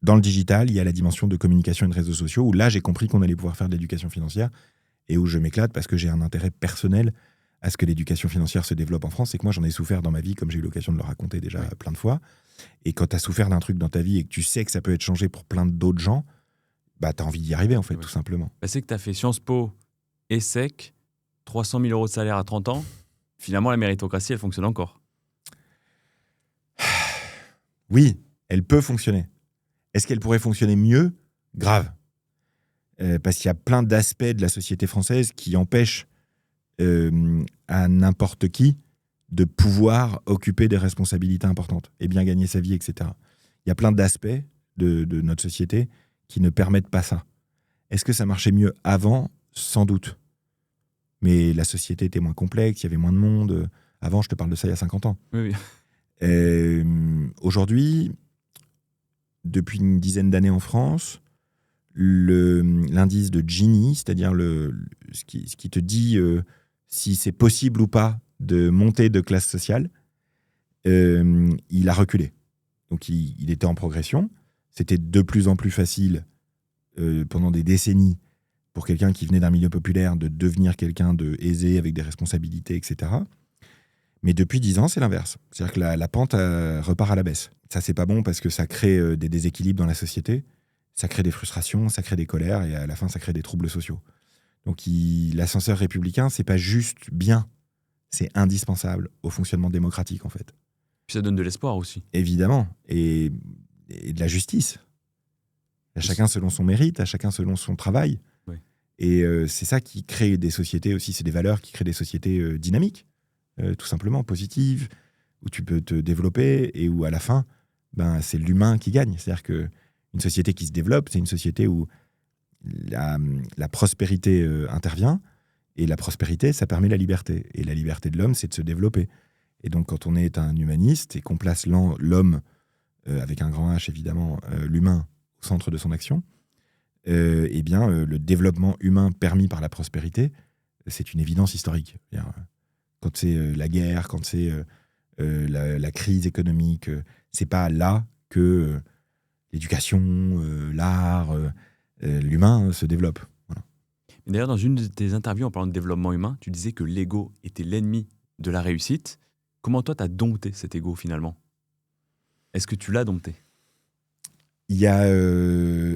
dans le digital, il y a la dimension de communication et de réseaux sociaux, où là, j'ai compris qu'on allait pouvoir faire de l'éducation financière, et où je m'éclate parce que j'ai un intérêt personnel à ce que l'éducation financière se développe en France. C'est que moi, j'en ai souffert dans ma vie, comme j'ai eu l'occasion de le raconter déjà plein de fois. Et quand tu as souffert d'un truc dans ta vie et que tu sais que ça peut être changé pour plein d'autres gens, bah, tu as envie d'y arriver, en fait, tout simplement. Bah, c'est que tu as fait Sciences Po, ESSEC, 300 000 euros de salaire à 30 ans. Finalement, la méritocratie, elle fonctionne encore. Oui, elle peut fonctionner. Est-ce qu'elle pourrait fonctionner mieux ? Grave. Parce qu'il y a plein d'aspects de la société française qui empêchent à n'importe qui de pouvoir occuper des responsabilités importantes et bien gagner sa vie, etc. Il y a plein d'aspects de notre société qui ne permettent pas ça. Est-ce que ça marchait mieux avant ? Sans doute. Mais la société était moins complexe, il y avait moins de monde. Avant, je te parle de ça il y a 50 ans. Oui. Aujourd'hui, depuis une dizaine d'années en France, l'indice de Gini, c'est-à-dire ce qui te dit si c'est possible ou pas de montée de classe sociale, il a reculé. Donc il était en progression. C'était de plus en plus facile pendant des décennies pour quelqu'un qui venait d'un milieu populaire de devenir quelqu'un de aisé avec des responsabilités, etc. Mais depuis 10 ans, c'est l'inverse. C'est-à-dire que la pente repart à la baisse. Ça, c'est pas bon parce que ça crée des déséquilibres dans la société, ça crée des frustrations, ça crée des colères et à la fin, ça crée des troubles sociaux. Donc l'ascenseur républicain, c'est pas juste bien, c'est indispensable au fonctionnement démocratique, en fait. Puis ça donne de l'espoir aussi. Évidemment. Et de la justice. À chacun selon son mérite, à chacun selon son travail. Oui. Et c'est ça qui crée des sociétés aussi, c'est des valeurs qui créent des sociétés dynamiques, tout simplement, positives, où tu peux te développer et où à la fin, c'est l'humain qui gagne. C'est-à-dire qu'une société qui se développe, c'est une société où la prospérité intervient, et la prospérité, ça permet la liberté. Et la liberté de l'homme, c'est de se développer. Et donc, quand on est un humaniste et qu'on place l'homme, avec un grand H évidemment, l'humain au centre de son action, le développement humain permis par la prospérité, c'est une évidence historique. Quand c'est la guerre, quand c'est la crise économique, c'est pas là que l'éducation, l'art, l'humain se développe. Voilà. D'ailleurs, dans une de tes interviews en parlant de développement humain, tu disais que l'ego était l'ennemi de la réussite. Comment toi, tu as dompté cet ego finalement ? Est-ce que tu l'as dompté ? Il y a...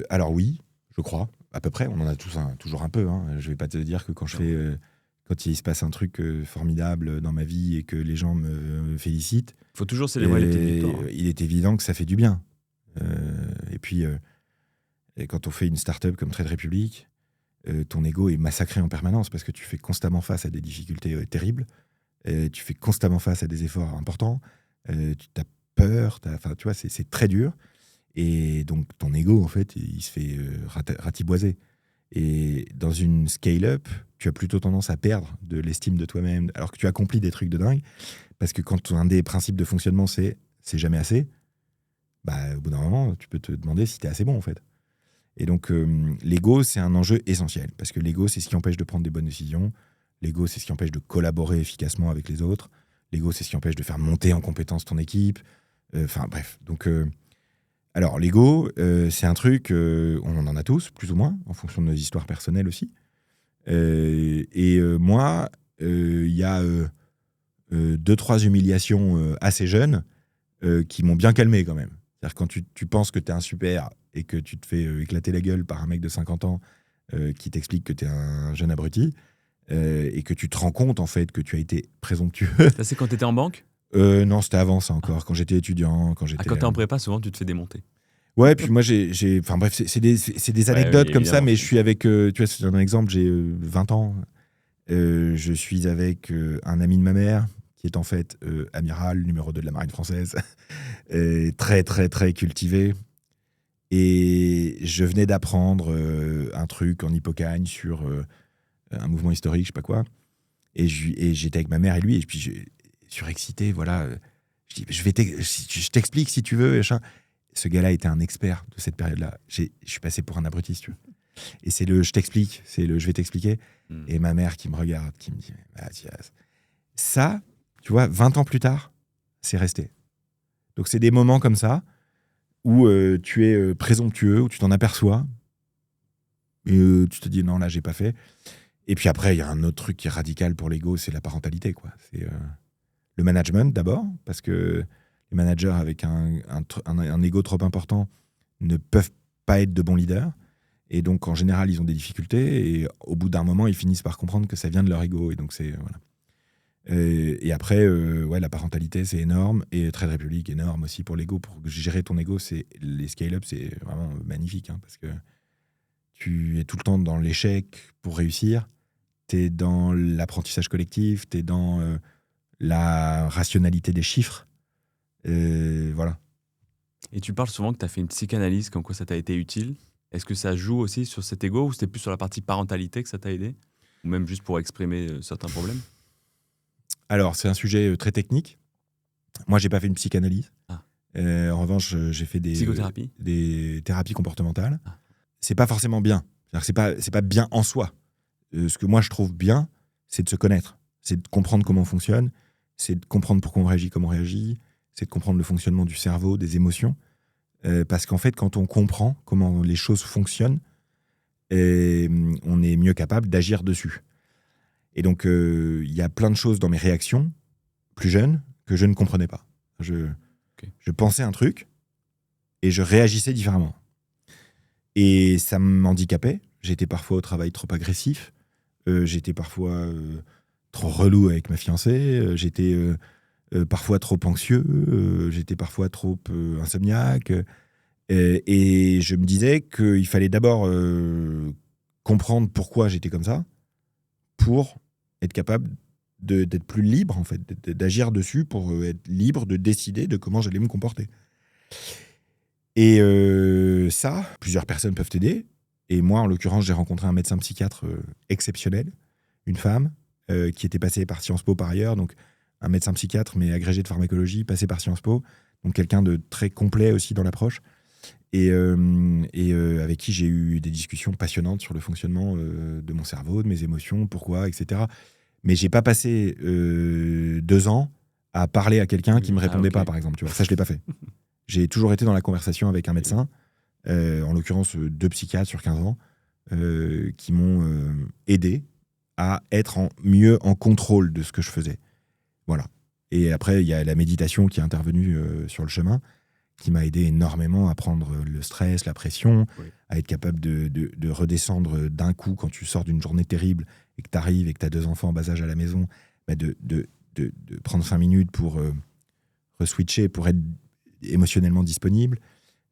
alors oui, je crois, à peu près. On en a tous toujours un peu. Je ne vais pas te dire que quand il se passe un truc formidable dans ma vie et que les gens me félicitent... Il faut toujours célébrer les petites victoires. Il est évident que ça fait du bien. Et puis, quand on fait une start-up comme Trade Republic, ton ego est massacré en permanence parce que tu fais constamment face à des difficultés terribles. Tu fais constamment face à des efforts importants. Tu as peur. Tu vois, c'est très dur. Et donc, ton ego, en fait, il se fait ratiboiser. Et dans une scale-up, tu as plutôt tendance à perdre de l'estime de toi-même, alors que tu accomplis des trucs de dingue. Parce que quand un des principes de fonctionnement, c'est jamais assez, au bout d'un moment, tu peux te demander si tu es assez bon, en fait. Et donc, l'ego, c'est un enjeu essentiel. Parce que l'ego, c'est ce qui empêche de prendre des bonnes décisions. L'ego, c'est ce qui empêche de collaborer efficacement avec les autres. L'ego, c'est ce qui empêche de faire monter en compétence ton équipe. Bref. Donc... Alors, l'ego, c'est un truc, on en a tous, plus ou moins, en fonction de nos histoires personnelles aussi. Moi, il y a 2-3 humiliations assez jeunes qui m'ont bien calmé quand même. C'est-à-dire quand tu penses que tu es un super et que tu te fais éclater la gueule par un mec de 50 ans qui t'explique que tu es un jeune abruti et que tu te rends compte en fait que tu as été présomptueux. Ça, c'est quand tu étais en banque ? Non, c'était avant ça encore, quand j'étais étudiant. Quand t'es en prépa, souvent, tu te fais démonter. Ouais, puis moi, enfin bref, c'est des anecdotes comme ça, mais je suis avec, tu vois, c'est un exemple, j'ai 20 ans. Je suis avec un ami de ma mère, qui est en fait amiral, numéro 2 de la marine française, très, très, très cultivé. Et je venais d'apprendre un truc en Hippocagne sur un mouvement historique, je sais pas quoi. Et j'étais avec ma mère et lui, et puis surexcité, voilà. Je dis, je t'explique si tu veux. Ce gars-là était un expert de cette période-là. Je suis passé pour un abruti, si tu veux. Et c'est je t'explique, c'est je vais t'expliquer. Et ma mère qui me regarde, qui me dit, ça, tu vois, 20 ans plus tard, c'est resté. Donc c'est des moments comme ça où tu es présomptueux, où tu t'en aperçois, et tu te dis, non, là, j'ai pas fait. Et puis après, il y a un autre truc qui est radical pour l'ego, c'est la parentalité, quoi. C'est... le management d'abord, parce que les managers avec un ego trop important ne peuvent pas être de bons leaders. Et donc, en général, ils ont des difficultés. Et au bout d'un moment, ils finissent par comprendre que ça vient de leur ego. Et donc, c'est... Voilà. Et après, la parentalité, c'est énorme. Et Trade Republic, énorme aussi pour l'ego. Pour gérer ton ego, les scale-up, c'est vraiment magnifique. Parce que tu es tout le temps dans l'échec pour réussir. Tu es dans l'apprentissage collectif. Tu es dans... la rationalité des chiffres. Voilà. Et tu parles souvent que tu as fait une psychanalyse, comme quoi ça t'a été utile. Est-ce que ça joue aussi sur cet ego ou c'était plus sur la partie parentalité que ça t'a aidé ? Ou même juste pour exprimer certains problèmes ? Alors, c'est un sujet très technique. Moi, j'ai pas fait une psychanalyse. En revanche, j'ai fait des thérapies comportementales. C'est pas forcément bien. C'est pas bien en soi. Ce que moi, je trouve bien, c'est de se connaître. C'est de comprendre comment on fonctionne, c'est de comprendre pourquoi on réagit comme on réagit, c'est de comprendre le fonctionnement du cerveau, des émotions. Parce qu'en fait, quand on comprend comment les choses fonctionnent, on est mieux capable d'agir dessus. Et donc, il y a plein de choses dans mes réactions, plus jeunes, que je ne comprenais pas. Je pensais un truc et je réagissais différemment. Et ça m'handicapait. J'étais parfois au travail trop agressif. J'étais parfois trop relou avec ma fiancée. J'étais parfois trop anxieux. J'étais parfois trop insomniaque. Et je me disais qu'il fallait d'abord comprendre pourquoi j'étais comme ça pour être capable d'être plus libre, en fait, d'agir dessus pour être libre de décider de comment j'allais me comporter. Et ça, plusieurs personnes peuvent t'aider. Et moi, en l'occurrence, j'ai rencontré un médecin psychiatre exceptionnel, une femme qui était passée par Sciences Po par ailleurs, donc un médecin psychiatre, mais agrégé de pharmacologie, passé par Sciences Po, donc quelqu'un de très complet aussi dans l'approche, et avec qui j'ai eu des discussions passionnantes sur le fonctionnement de mon cerveau, de mes émotions, pourquoi, etc. Mais j'ai pas passé 2 ans à parler à quelqu'un qui me répondait pas, par exemple. Tu vois. Ça, je l'ai pas fait. J'ai toujours été dans la conversation avec un médecin, en l'occurrence 2 psychiatres sur 15 ans, qui m'ont aidé à être mieux en contrôle de ce que je faisais. Voilà. Et après, il y a la méditation qui est intervenue sur le chemin, qui m'a aidé énormément à prendre le stress, la pression, à être capable de redescendre d'un coup quand tu sors d'une journée terrible et que tu arrives et que tu as 2 enfants en bas âge à la maison, bah de prendre 5 minutes pour re-switcher, pour être émotionnellement disponible.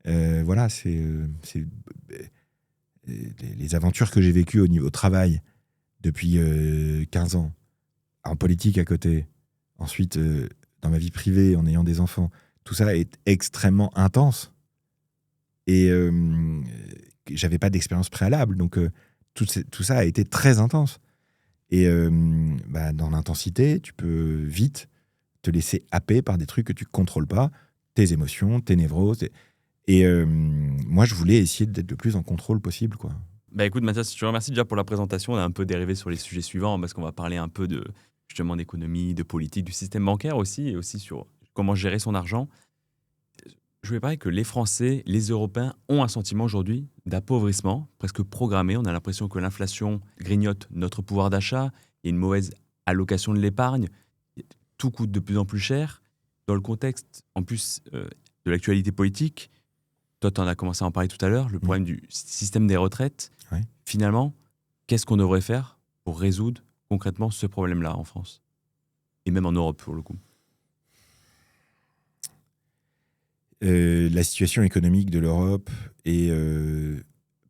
Voilà, c'est les aventures que j'ai vécues au travail depuis 15 ans, en politique à côté, ensuite dans ma vie privée, en ayant des enfants. Tout ça est extrêmement intense. Et j'avais pas d'expérience préalable. Donc, tout ça a été très intense. Et dans l'intensité, tu peux vite te laisser happer par des trucs que tu contrôles pas, tes émotions, tes névroses. Et moi, je voulais essayer d'être le plus en contrôle possible, quoi. Bah écoute, Mathias, je te remercie déjà pour la présentation. On a un peu dérivé sur les sujets suivants parce qu'on va parler un peu justement d'économie, de politique, du système bancaire aussi, et aussi sur comment gérer son argent. Je voulais parler que les Français, les Européens ont un sentiment aujourd'hui d'appauvrissement, presque programmé. On a l'impression que l'inflation grignote notre pouvoir d'achat, il y a une mauvaise allocation de l'épargne, tout coûte de plus en plus cher. Dans le contexte, en plus, de l'actualité politique, toi, tu en as commencé à en parler tout à l'heure, le problème du système des retraites. Ouais. Finalement, qu'est-ce qu'on devrait faire pour résoudre concrètement ce problème-là en France ? Et même en Europe, pour le coup. La situation économique de l'Europe est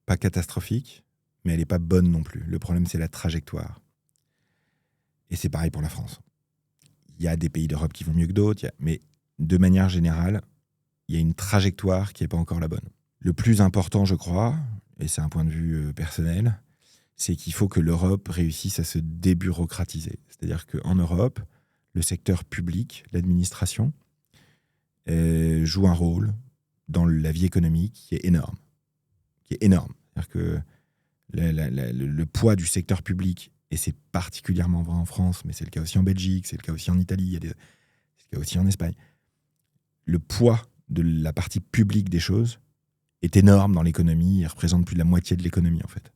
pas catastrophique, mais elle n'est pas bonne non plus. Le problème, c'est la trajectoire. Et c'est pareil pour la France. Il y a des pays d'Europe qui vont mieux que d'autres, mais de manière générale, il y a une trajectoire qui n'est pas encore la bonne. Le plus important, je crois, et c'est un point de vue personnel, c'est qu'il faut que l'Europe réussisse à se débureaucratiser. C'est-à-dire qu'en Europe, le secteur public, l'administration, joue un rôle dans la vie économique qui est énorme. C'est-à-dire que le poids du secteur public, et c'est particulièrement vrai en France, mais c'est le cas aussi en Belgique, c'est le cas aussi en Italie, c'est le cas aussi en Espagne. Le poids de la partie publique des choses est énorme dans l'économie et représente plus de la moitié de l'économie, en fait.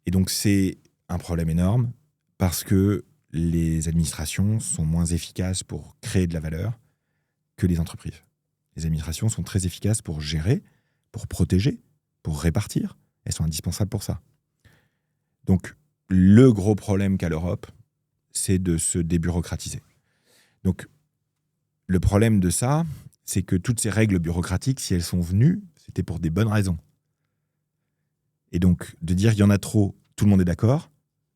Et donc, c'est un problème énorme parce que les administrations sont moins efficaces pour créer de la valeur que les entreprises. Les administrations sont très efficaces pour gérer, pour protéger, pour répartir. Elles sont indispensables pour ça. Donc, le gros problème qu'a l'Europe, c'est de se débureaucratiser. Donc, le problème de ça, c'est que toutes ces règles bureaucratiques, si elles sont venues, c'était pour des bonnes raisons. Et donc, de dire qu'il y en a trop, tout le monde est d'accord,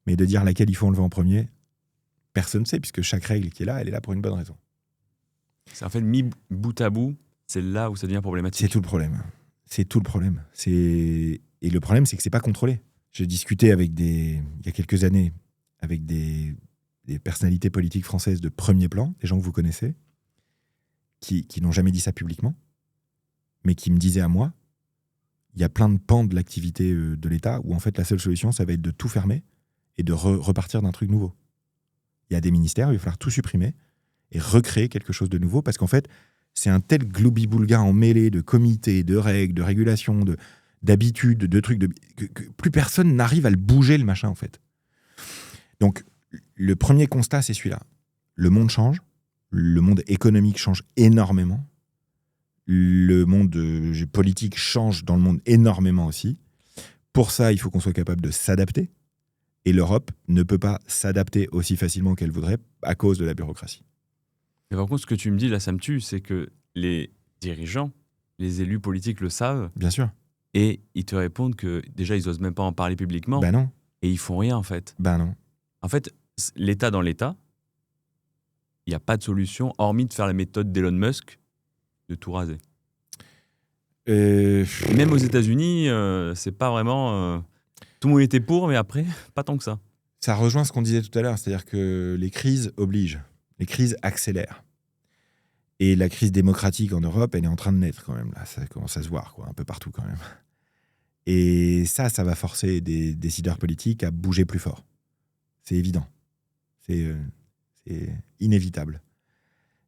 mais de dire laquelle il faut enlever en premier, personne ne sait, puisque chaque règle qui est là, elle est là pour une bonne raison. C'est en fait mis bout à bout, c'est là où ça devient problématique. C'est tout le problème. C'est tout le problème. Et le problème, c'est que c'est pas contrôlé. J'ai discuté il y a quelques années avec des personnalités politiques françaises de premier plan, des gens que vous connaissez, qui n'ont jamais dit ça publiquement, mais qui me disaient à moi, il y a plein de pans de l'activité de l'État où en fait la seule solution, ça va être de tout fermer et de repartir d'un truc nouveau. Il y a des ministères, il va falloir tout supprimer et recréer quelque chose de nouveau, parce qu'en fait, c'est un tel gloubi-boulga emmêlé de comités, de règles, de régulations, d'habitudes, de trucs, que plus personne n'arrive à le bouger, le machin, en fait. Donc, le premier constat, c'est celui-là. Le monde change, le monde économique change énormément, le monde politique change dans le monde énormément aussi. Pour ça, il faut qu'on soit capable de s'adapter, et l'Europe ne peut pas s'adapter aussi facilement qu'elle voudrait à cause de la bureaucratie. Mais par contre, ce que tu me dis, là, ça me tue, c'est que les dirigeants, les élus politiques le savent. Bien sûr. Et ils te répondent que déjà, ils n'osent même pas en parler publiquement. Ben non. Et ils font rien, en fait. Ben non. En fait, l'État dans l'État, il n'y a pas de solution, hormis de faire la méthode d'Elon Musk, de tout raser. Et même aux États-Unis, c'est pas vraiment... tout le monde était pour, mais après, pas tant que ça. Ça rejoint ce qu'on disait tout à l'heure, c'est-à-dire que les crises obligent. Les crises accélèrent. Et la crise démocratique en Europe, elle est en train de naître quand même. Là, ça commence à se voir, quoi, un peu partout quand même. Et ça va forcer des décideurs politiques à bouger plus fort. C'est évident. C'est inévitable.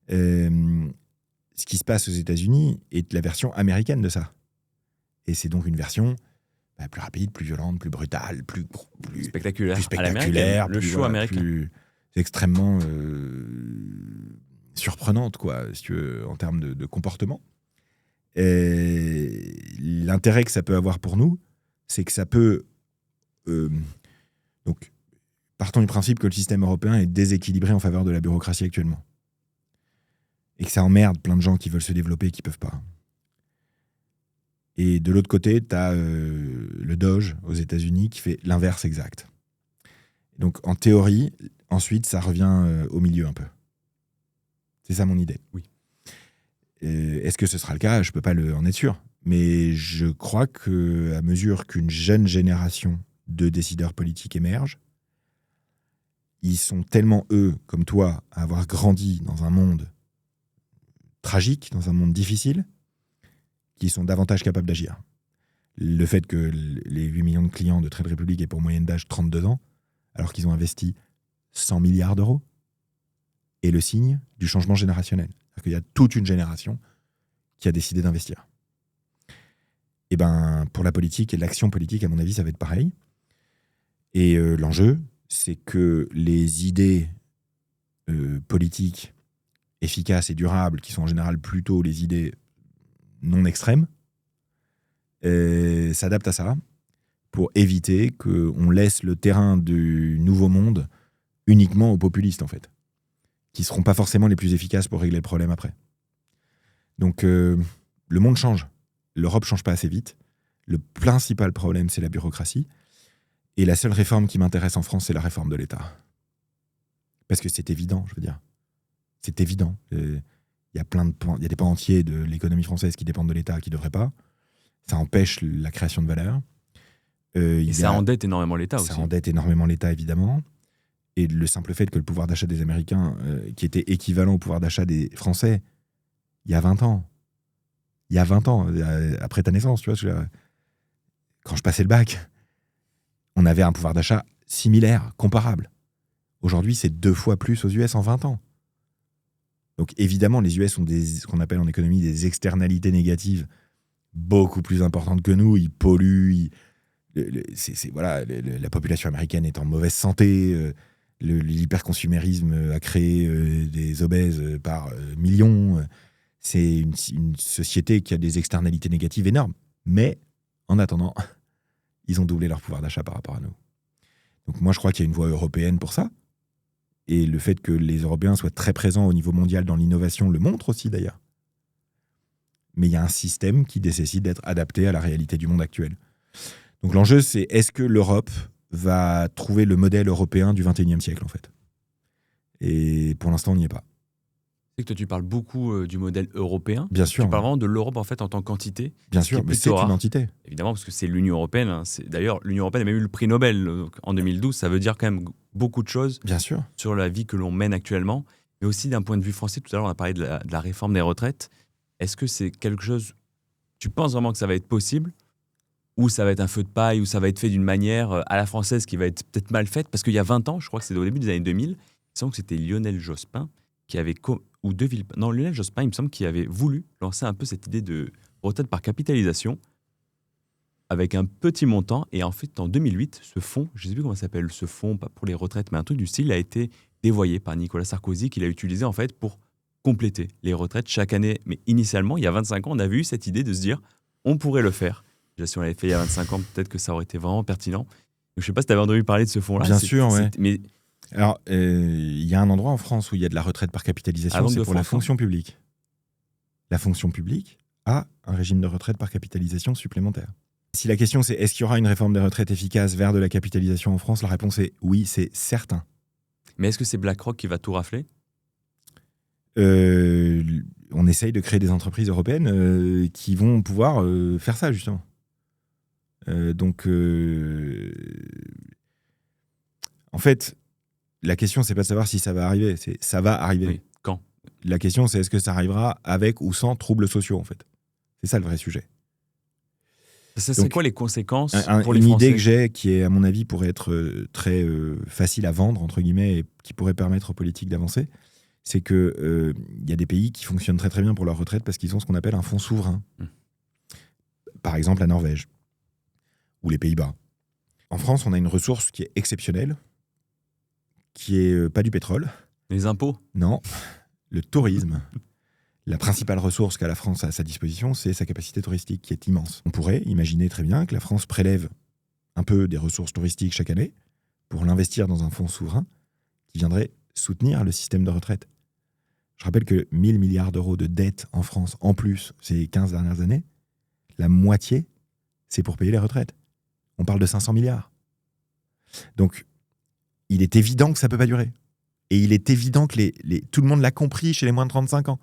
Ce qui se passe aux États-Unis est la version américaine de ça. Et c'est donc une version plus rapide, plus violente, plus brutale, plus spectaculaire. Plus spectaculaire, le show américain. Plus extrêmement surprenante, quoi, si tu veux, en termes de comportement. Et l'intérêt que ça peut avoir pour nous, c'est que ça peut... donc, partons du principe que le système européen est déséquilibré en faveur de la bureaucratie actuellement. Et que ça emmerde plein de gens qui veulent se développer et qui ne peuvent pas. Et de l'autre côté, tu as le Doge aux États-Unis qui fait l'inverse exact. Donc, en théorie, ensuite, ça revient au milieu un peu. C'est ça mon idée. Oui. Est-ce que ce sera le cas ? Je ne peux pas en être sûr. Mais je crois qu'à mesure qu'une jeune génération de décideurs politiques émerge, ils sont tellement, eux, comme toi, à avoir grandi dans un monde tragique, dans un monde difficile, qu'ils sont davantage capables d'agir. Le fait que les 8 millions de clients de Trade Republic aient pour moyenne d'âge 32 ans, alors qu'ils ont investi 100 milliards d'euros, est le signe du changement générationnel. C'est-à-dire qu'il y a toute une génération qui a décidé d'investir. Et ben, pour la politique et l'action politique, à mon avis, ça va être pareil. Et l'enjeu, c'est que les idées politiques efficaces et durables, qui sont en général plutôt les idées non extrêmes, s'adaptent à ça pour éviter qu'on laisse le terrain du nouveau monde uniquement aux populistes, en fait, qui ne seront pas forcément les plus efficaces pour régler le problème après. Donc, le monde change. L'Europe ne change pas assez vite. Le principal problème, c'est la bureaucratie. Et la seule réforme qui m'intéresse en France, c'est la réforme de l'État. Parce que c'est évident, je veux dire. C'est évident. Il y a des pans entiers de l'économie française qui dépendent de l'État, qui ne devraient pas. Ça empêche la création de valeur. Et ça endette énormément l'État aussi. Ça endette énormément l'État, évidemment. Et le simple fait que le pouvoir d'achat des Américains, qui était équivalent au pouvoir d'achat des Français, il y a 20 ans. Il y a 20 ans, après ta naissance, tu vois. Quand je passais le bac, on avait un pouvoir d'achat similaire, comparable. Aujourd'hui, c'est 2 fois plus aux US en 20 ans. Donc évidemment, les US ont ce qu'on appelle en économie des externalités négatives beaucoup plus importantes que nous. Ils polluent. La population américaine est en mauvaise santé. L'hyperconsumérisme a créé des obèses par millions. C'est une société qui a des externalités négatives énormes. Mais, en attendant, ils ont doublé leur pouvoir d'achat par rapport à nous. Donc moi, je crois qu'il y a une voie européenne pour ça. Et le fait que les Européens soient très présents au niveau mondial dans l'innovation le montre aussi, d'ailleurs. Mais il y a un système qui nécessite d'être adapté à la réalité du monde actuel. Donc l'enjeu, c'est est-ce que l'Europe va trouver le modèle européen du XXIe siècle, en fait ? Et pour l'instant, on n'y est pas. C'est que toi, tu parles beaucoup du modèle européen. Bien sûr. Tu parles vraiment de l'Europe en fait en tant qu'entité. Bien sûr, mais c'est une entité. Évidemment, parce que c'est l'Union européenne. Hein. D'ailleurs, l'Union européenne a même eu le prix Nobel en 2012. Ça veut dire quand même beaucoup de choses. Bien sûr. Sur la vie que l'on mène actuellement. Mais aussi d'un point de vue français. Tout à l'heure, on a parlé de la réforme des retraites. Est-ce que c'est quelque chose... Tu penses vraiment que ça va être possible ? Ou ça va être un feu de paille, ou ça va être fait d'une manière à la française qui va être peut-être mal faite ? Parce qu'il y a 20 ans, je crois que c'est au début des années 2000, Il semble que c'était Lionel Jospin qui avait Lionel Jospin, il me semble, qui avait voulu lancer un peu cette idée de retraite par capitalisation avec un petit montant. Et en fait, en 2008, ce fonds, je ne sais plus comment ça s'appelle, ce fonds, pas pour les retraites, mais un truc du style, a été dévoyé par Nicolas Sarkozy, qu'il a utilisé en fait pour compléter les retraites chaque année. Mais initialement, il y a 25 ans, on avait eu cette idée de se dire, on pourrait le faire. Déjà, si on l'avait fait il y a 25 ans, peut-être que ça aurait été vraiment pertinent. Donc, je ne sais pas si tu avais entendu parler de ce fonds-là. Bien sûr, ouais. Mais Alors, il y a un endroit en France où il y a de la retraite par capitalisation, c'est pour la fonction publique. La fonction publique a un régime de retraite par capitalisation supplémentaire. Si la question c'est est-ce qu'il y aura une réforme des retraites efficace vers de la capitalisation en France, la réponse est oui, c'est certain. Mais est-ce que c'est BlackRock qui va tout rafler ? On essaye de créer des entreprises européennes qui vont pouvoir faire ça, justement. En fait, la question, c'est pas de savoir si ça va arriver, c'est ça va arriver. Oui. Quand ? La question, c'est est-ce que ça arrivera avec ou sans troubles sociaux, en fait. C'est ça le vrai sujet. C'est quoi les conséquences pour une les Français ? idée que j'ai, qui est, à mon avis, pourrait être très facile à vendre, entre guillemets, et qui pourrait permettre aux politiques d'avancer, c'est qu'il y a des pays qui fonctionnent très très bien pour leur retraite parce qu'ils ont ce qu'on appelle un fonds souverain. Par exemple, la Norvège ou les Pays-Bas. En France, on a une ressource qui est exceptionnelle, qui est pas du pétrole. Les impôts ? Non, le tourisme. La principale ressource qu'a la France à sa disposition, c'est sa capacité touristique qui est immense. On pourrait imaginer très bien que la France prélève un peu des ressources touristiques chaque année pour l'investir dans un fonds souverain qui viendrait soutenir le système de retraite. Je rappelle que 1 000 milliards d'euros de dette en France, en plus, ces 15 dernières années, la moitié, c'est pour payer les retraites. On parle de 500 milliards. Donc, il est évident que ça ne peut pas durer. Et il est évident que tout le monde l'a compris chez les moins de 35 ans.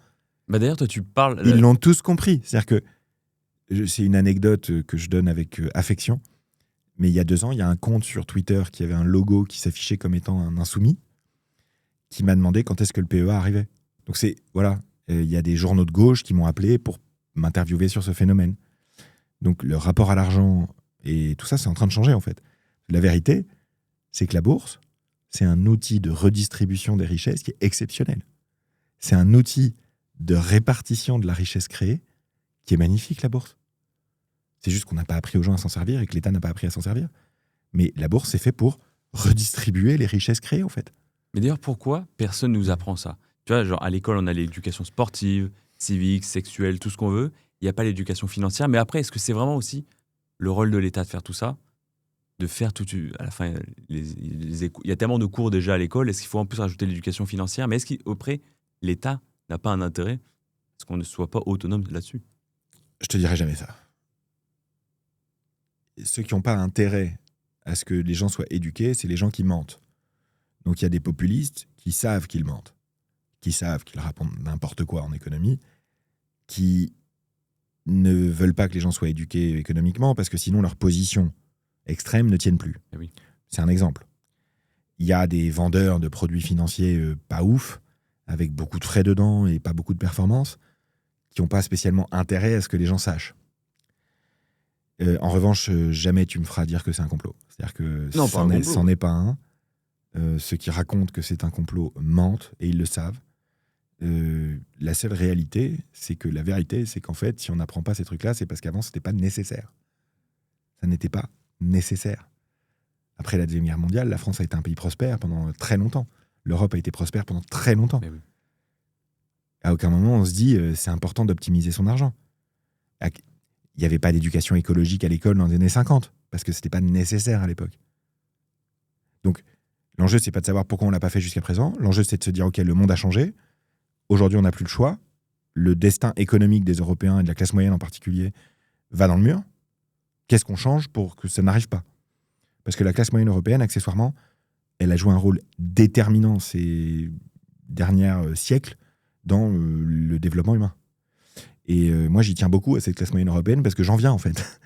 Bah d'ailleurs, toi, tu parles... Ils l'ont tous compris. C'est-à-dire que, c'est une anecdote que je donne avec affection, mais il y a 2 ans, il y a un compte sur Twitter qui avait un logo qui s'affichait comme étant un insoumis, qui m'a demandé quand est-ce que le PEA arrivait. Donc il y a des journaux de gauche qui m'ont appelé pour m'interviewer sur ce phénomène. Donc le rapport à l'argent et tout ça, c'est en train de changer en fait. La vérité, c'est que la bourse, c'est un outil de redistribution des richesses qui est exceptionnel. C'est un outil de répartition de la richesse créée qui est magnifique, la bourse. C'est juste qu'on n'a pas appris aux gens à s'en servir et que l'État n'a pas appris à s'en servir. Mais la bourse, c'est fait pour redistribuer les richesses créées, en fait. Mais d'ailleurs, pourquoi personne ne nous apprend ça ? Tu vois, genre à l'école, on a l'éducation sportive, civique, sexuelle, tout ce qu'on veut. Il n'y a pas l'éducation financière. Mais après, est-ce que c'est vraiment aussi le rôle de l'État de faire tout ça ? De faire tout... À la fin, il y a tellement de cours déjà à l'école. Est-ce qu'il faut en plus rajouter l'éducation financière ? Mais est-ce qu'auprès, l'État n'a pas un intérêt à ce qu'on ne soit pas autonome là-dessus ? Je te dirai jamais ça. Ceux qui n'ont pas intérêt à ce que les gens soient éduqués, c'est les gens qui mentent. Donc il y a des populistes qui savent qu'ils mentent, qui savent qu'ils racontent n'importe quoi en économie, qui ne veulent pas que les gens soient éduqués économiquement parce que sinon leur position extrême ne tienne plus. Eh oui. C'est un exemple. Il y a des vendeurs de produits financiers pas ouf, avec beaucoup de frais dedans et pas beaucoup de performance, qui n'ont pas spécialement intérêt à ce que les gens sachent. En revanche, jamais tu me feras dire que c'est un complot. C'est-à-dire que c'en est pas un. Ceux qui racontent que c'est un complot mentent, et ils le savent. La seule réalité, c'est que la vérité, c'est qu'en fait, si on n'apprend pas ces trucs-là, c'est parce qu'avant, c'était pas nécessaire. Ça n'était pas nécessaire. Après la Deuxième Guerre mondiale, la France a été un pays prospère pendant très longtemps. L'Europe a été prospère pendant très longtemps. Oui. À aucun moment, on se dit c'est important d'optimiser son argent. Il n'y avait pas d'éducation écologique à l'école dans les années 50, parce que ce n'était pas nécessaire à l'époque. Donc, l'enjeu, c'est pas de savoir pourquoi on ne l'a pas fait jusqu'à présent. L'enjeu, c'est de se dire, OK, le monde a changé. Aujourd'hui, on n'a plus le choix. Le destin économique des Européens et de la classe moyenne en particulier va dans le mur. Qu'est-ce qu'on change pour que ça n'arrive pas ? Parce que la classe moyenne européenne, accessoirement, elle a joué un rôle déterminant ces derniers siècles dans le développement humain. Et moi, j'y tiens beaucoup à cette classe moyenne européenne parce que j'en viens, en fait.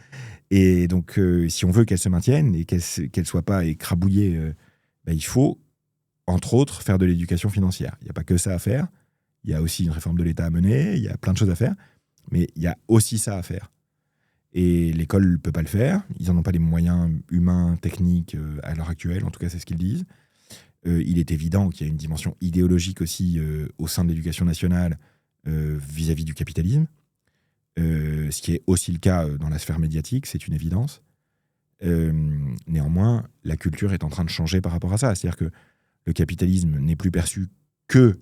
Et donc, si on veut qu'elle se maintienne et qu'elle ne soit pas écrabouillée, il faut, entre autres, faire de l'éducation financière. Il n'y a pas que ça à faire. Il y a aussi une réforme de l'État à mener. Il y a plein de choses à faire. Mais il y a aussi ça à faire. Et l'école ne peut pas le faire. Ils n'en ont pas les moyens humains, techniques à l'heure actuelle. En tout cas, c'est ce qu'ils disent. il est évident qu'il y a une dimension idéologique aussi au sein de l'éducation nationale vis-à-vis du capitalisme, ce qui est aussi le cas dans la sphère médiatique, c'est une évidence. Néanmoins, la culture est en train de changer par rapport à ça. C'est-à-dire que le capitalisme n'est plus perçu que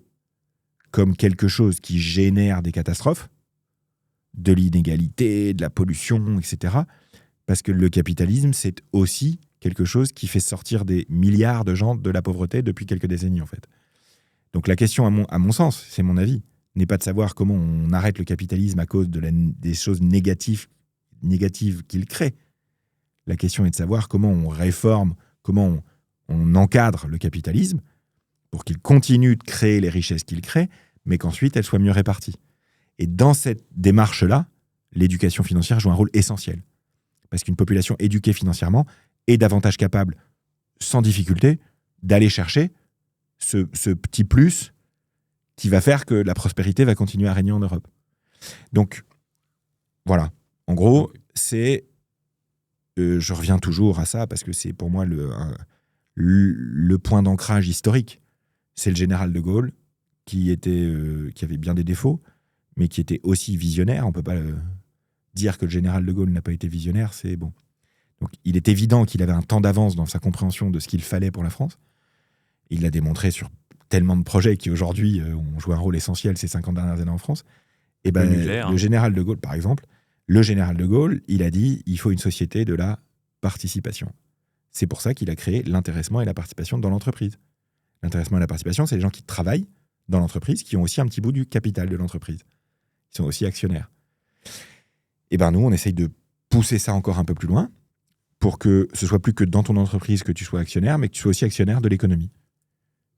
comme quelque chose qui génère des catastrophes, de l'inégalité, de la pollution, etc. Parce que le capitalisme, c'est aussi quelque chose qui fait sortir des milliards de gens de la pauvreté depuis quelques décennies, en fait. Donc la question, à mon sens, c'est mon avis, n'est pas de savoir comment on arrête le capitalisme à cause des choses négatives qu'il crée. La question est de savoir comment on réforme, comment on encadre le capitalisme pour qu'il continue de créer les richesses qu'il crée, mais qu'ensuite elles soient mieux réparties. Et dans cette démarche-là, l'éducation financière joue un rôle essentiel. Parce qu'une population éduquée financièrement est davantage capable, sans difficulté, d'aller chercher ce petit plus qui va faire que la prospérité va continuer à régner en Europe. Donc, voilà. En gros, c'est... je reviens toujours à ça parce que c'est pour moi le point d'ancrage historique. C'est le général de Gaulle qui avait bien des défauts, mais qui était aussi visionnaire. On ne peut pas dire que le général de Gaulle n'a pas été visionnaire, c'est bon. Donc, il est évident qu'il avait un temps d'avance dans sa compréhension de ce qu'il fallait pour la France. Il l'a démontré sur tellement de projets qui, aujourd'hui, ont joué un rôle essentiel ces 50 dernières années en France. Et ben, le général de Gaulle, par exemple, le général de Gaulle, il a dit il faut une société de la participation. C'est pour ça qu'il a créé l'intéressement et la participation dans l'entreprise. L'intéressement et la participation, c'est les gens qui travaillent dans l'entreprise, qui ont aussi un petit bout du capital de l'entreprise. Ils sont aussi actionnaires. Et ben nous, on essaye de pousser ça encore un peu plus loin pour que ce soit plus que dans ton entreprise que tu sois actionnaire, mais que tu sois aussi actionnaire de l'économie.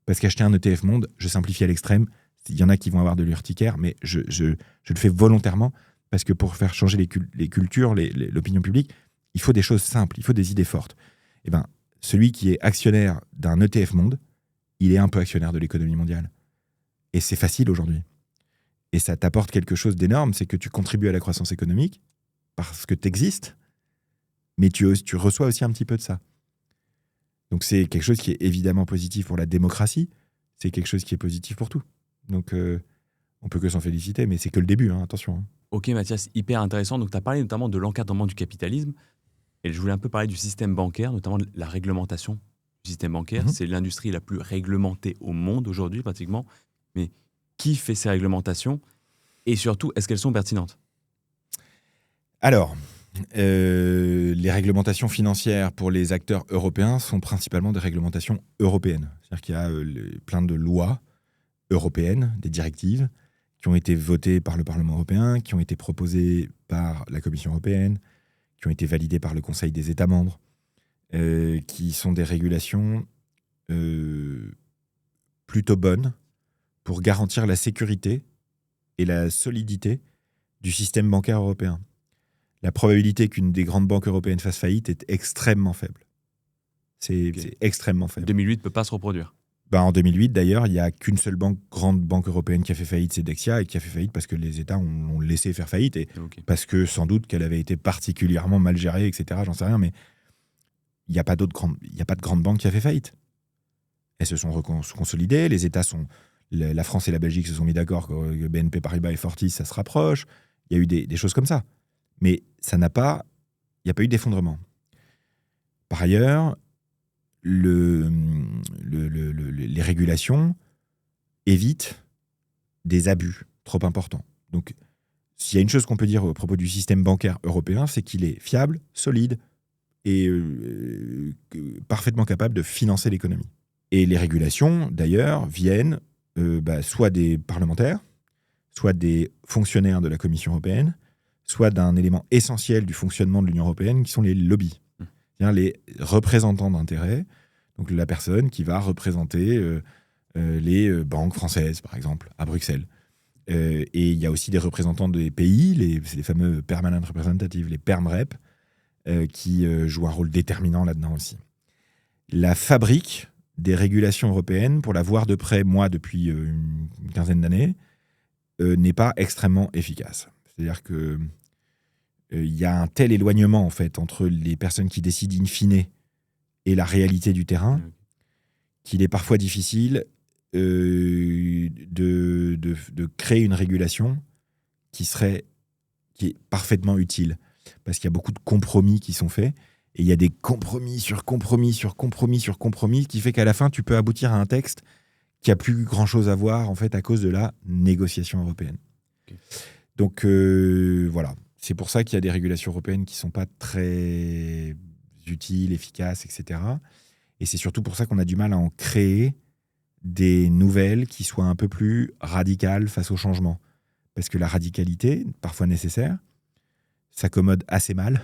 Parce qu'acheter un ETF Monde, je simplifie à l'extrême, il y en a qui vont avoir de l'urticaire, mais je le fais volontairement parce que pour faire changer les cultures, l'opinion publique, il faut des choses simples, il faut des idées fortes. Et ben, celui qui est actionnaire d'un ETF Monde, il est un peu actionnaire de l'économie mondiale. Et c'est facile aujourd'hui. Et ça t'apporte quelque chose d'énorme, c'est que tu contribues à la croissance économique parce que tu existes, mais tu reçois aussi un petit peu de ça. Donc c'est quelque chose qui est évidemment positif pour la démocratie, c'est quelque chose qui est positif pour tout. Donc on peut que s'en féliciter, mais c'est que le début, hein, attention. Ok Mathias, hyper intéressant. Donc tu as parlé notamment de l'encadrement du capitalisme, et je voulais un peu parler du système bancaire, notamment de la réglementation du système bancaire. C'est l'industrie la plus réglementée au monde aujourd'hui pratiquement, mais qui fait ces réglementations et surtout, est-ce qu'elles sont pertinentes ? Alors, les réglementations financières pour les acteurs européens sont principalement des réglementations européennes. C'est-à-dire qu'il y a plein de lois européennes, des directives, qui ont été votées par le Parlement européen, qui ont été proposées par la Commission européenne, qui ont été validées par le Conseil des États membres, qui sont des régulations plutôt bonnes pour garantir la sécurité et la solidité du système bancaire européen. La probabilité qu'une des grandes banques européennes fasse faillite est extrêmement faible. C'est extrêmement faible. 2008 ne peut pas se reproduire. En 2008, d'ailleurs, il n'y a qu'une seule grande banque européenne qui a fait faillite, c'est Dexia, et qui a fait faillite parce que les États ont laissé faire faillite, et parce que sans doute qu'elle avait été particulièrement mal gérée, etc. J'en sais rien, mais il n'y a pas de grande banque qui a fait faillite. Elles se sont consolidées, les États la France et la Belgique se sont mis d'accord que BNP Paribas et Fortis, ça se rapproche. Il y a eu des choses comme ça. Mais il n'y a pas eu d'effondrement. Par ailleurs, les régulations évitent des abus trop importants. Donc, s'il y a une chose qu'on peut dire à propos du système bancaire européen, c'est qu'il est fiable, solide et parfaitement capable de financer l'économie. Et les régulations, d'ailleurs, viennent soit des parlementaires, soit des fonctionnaires de la Commission européenne, soit d'un élément essentiel du fonctionnement de l'Union européenne, qui sont les lobbies. C'est-à-dire les représentants d'intérêt, donc la personne qui va représenter les banques françaises, par exemple, à Bruxelles. Et il y a aussi des représentants des pays, c'est les fameux Permanent Representatives, les PermRep, qui jouent un rôle déterminant là-dedans aussi. La fabrique des régulations européennes, pour la voir de près, moi, depuis une quinzaine d'années, n'est pas extrêmement efficace. C'est-à-dire que il y a un tel éloignement en fait entre les personnes qui décident in fine et la réalité du terrain qu'il est parfois difficile de créer une régulation qui est parfaitement utile. Parce qu'il y a beaucoup de compromis qui sont faits, et il y a des compromis sur compromis sur compromis sur compromis, qui fait qu'à la fin, tu peux aboutir à un texte qui a plus grand-chose à voir, en fait, à cause de la négociation européenne. Okay. Donc, voilà. C'est pour ça qu'il y a des régulations européennes qui ne sont pas très utiles, efficaces, etc. Et c'est surtout pour ça qu'on a du mal à en créer des nouvelles qui soient un peu plus radicales face au changement. Parce que la radicalité, parfois nécessaire, s'accommode assez mal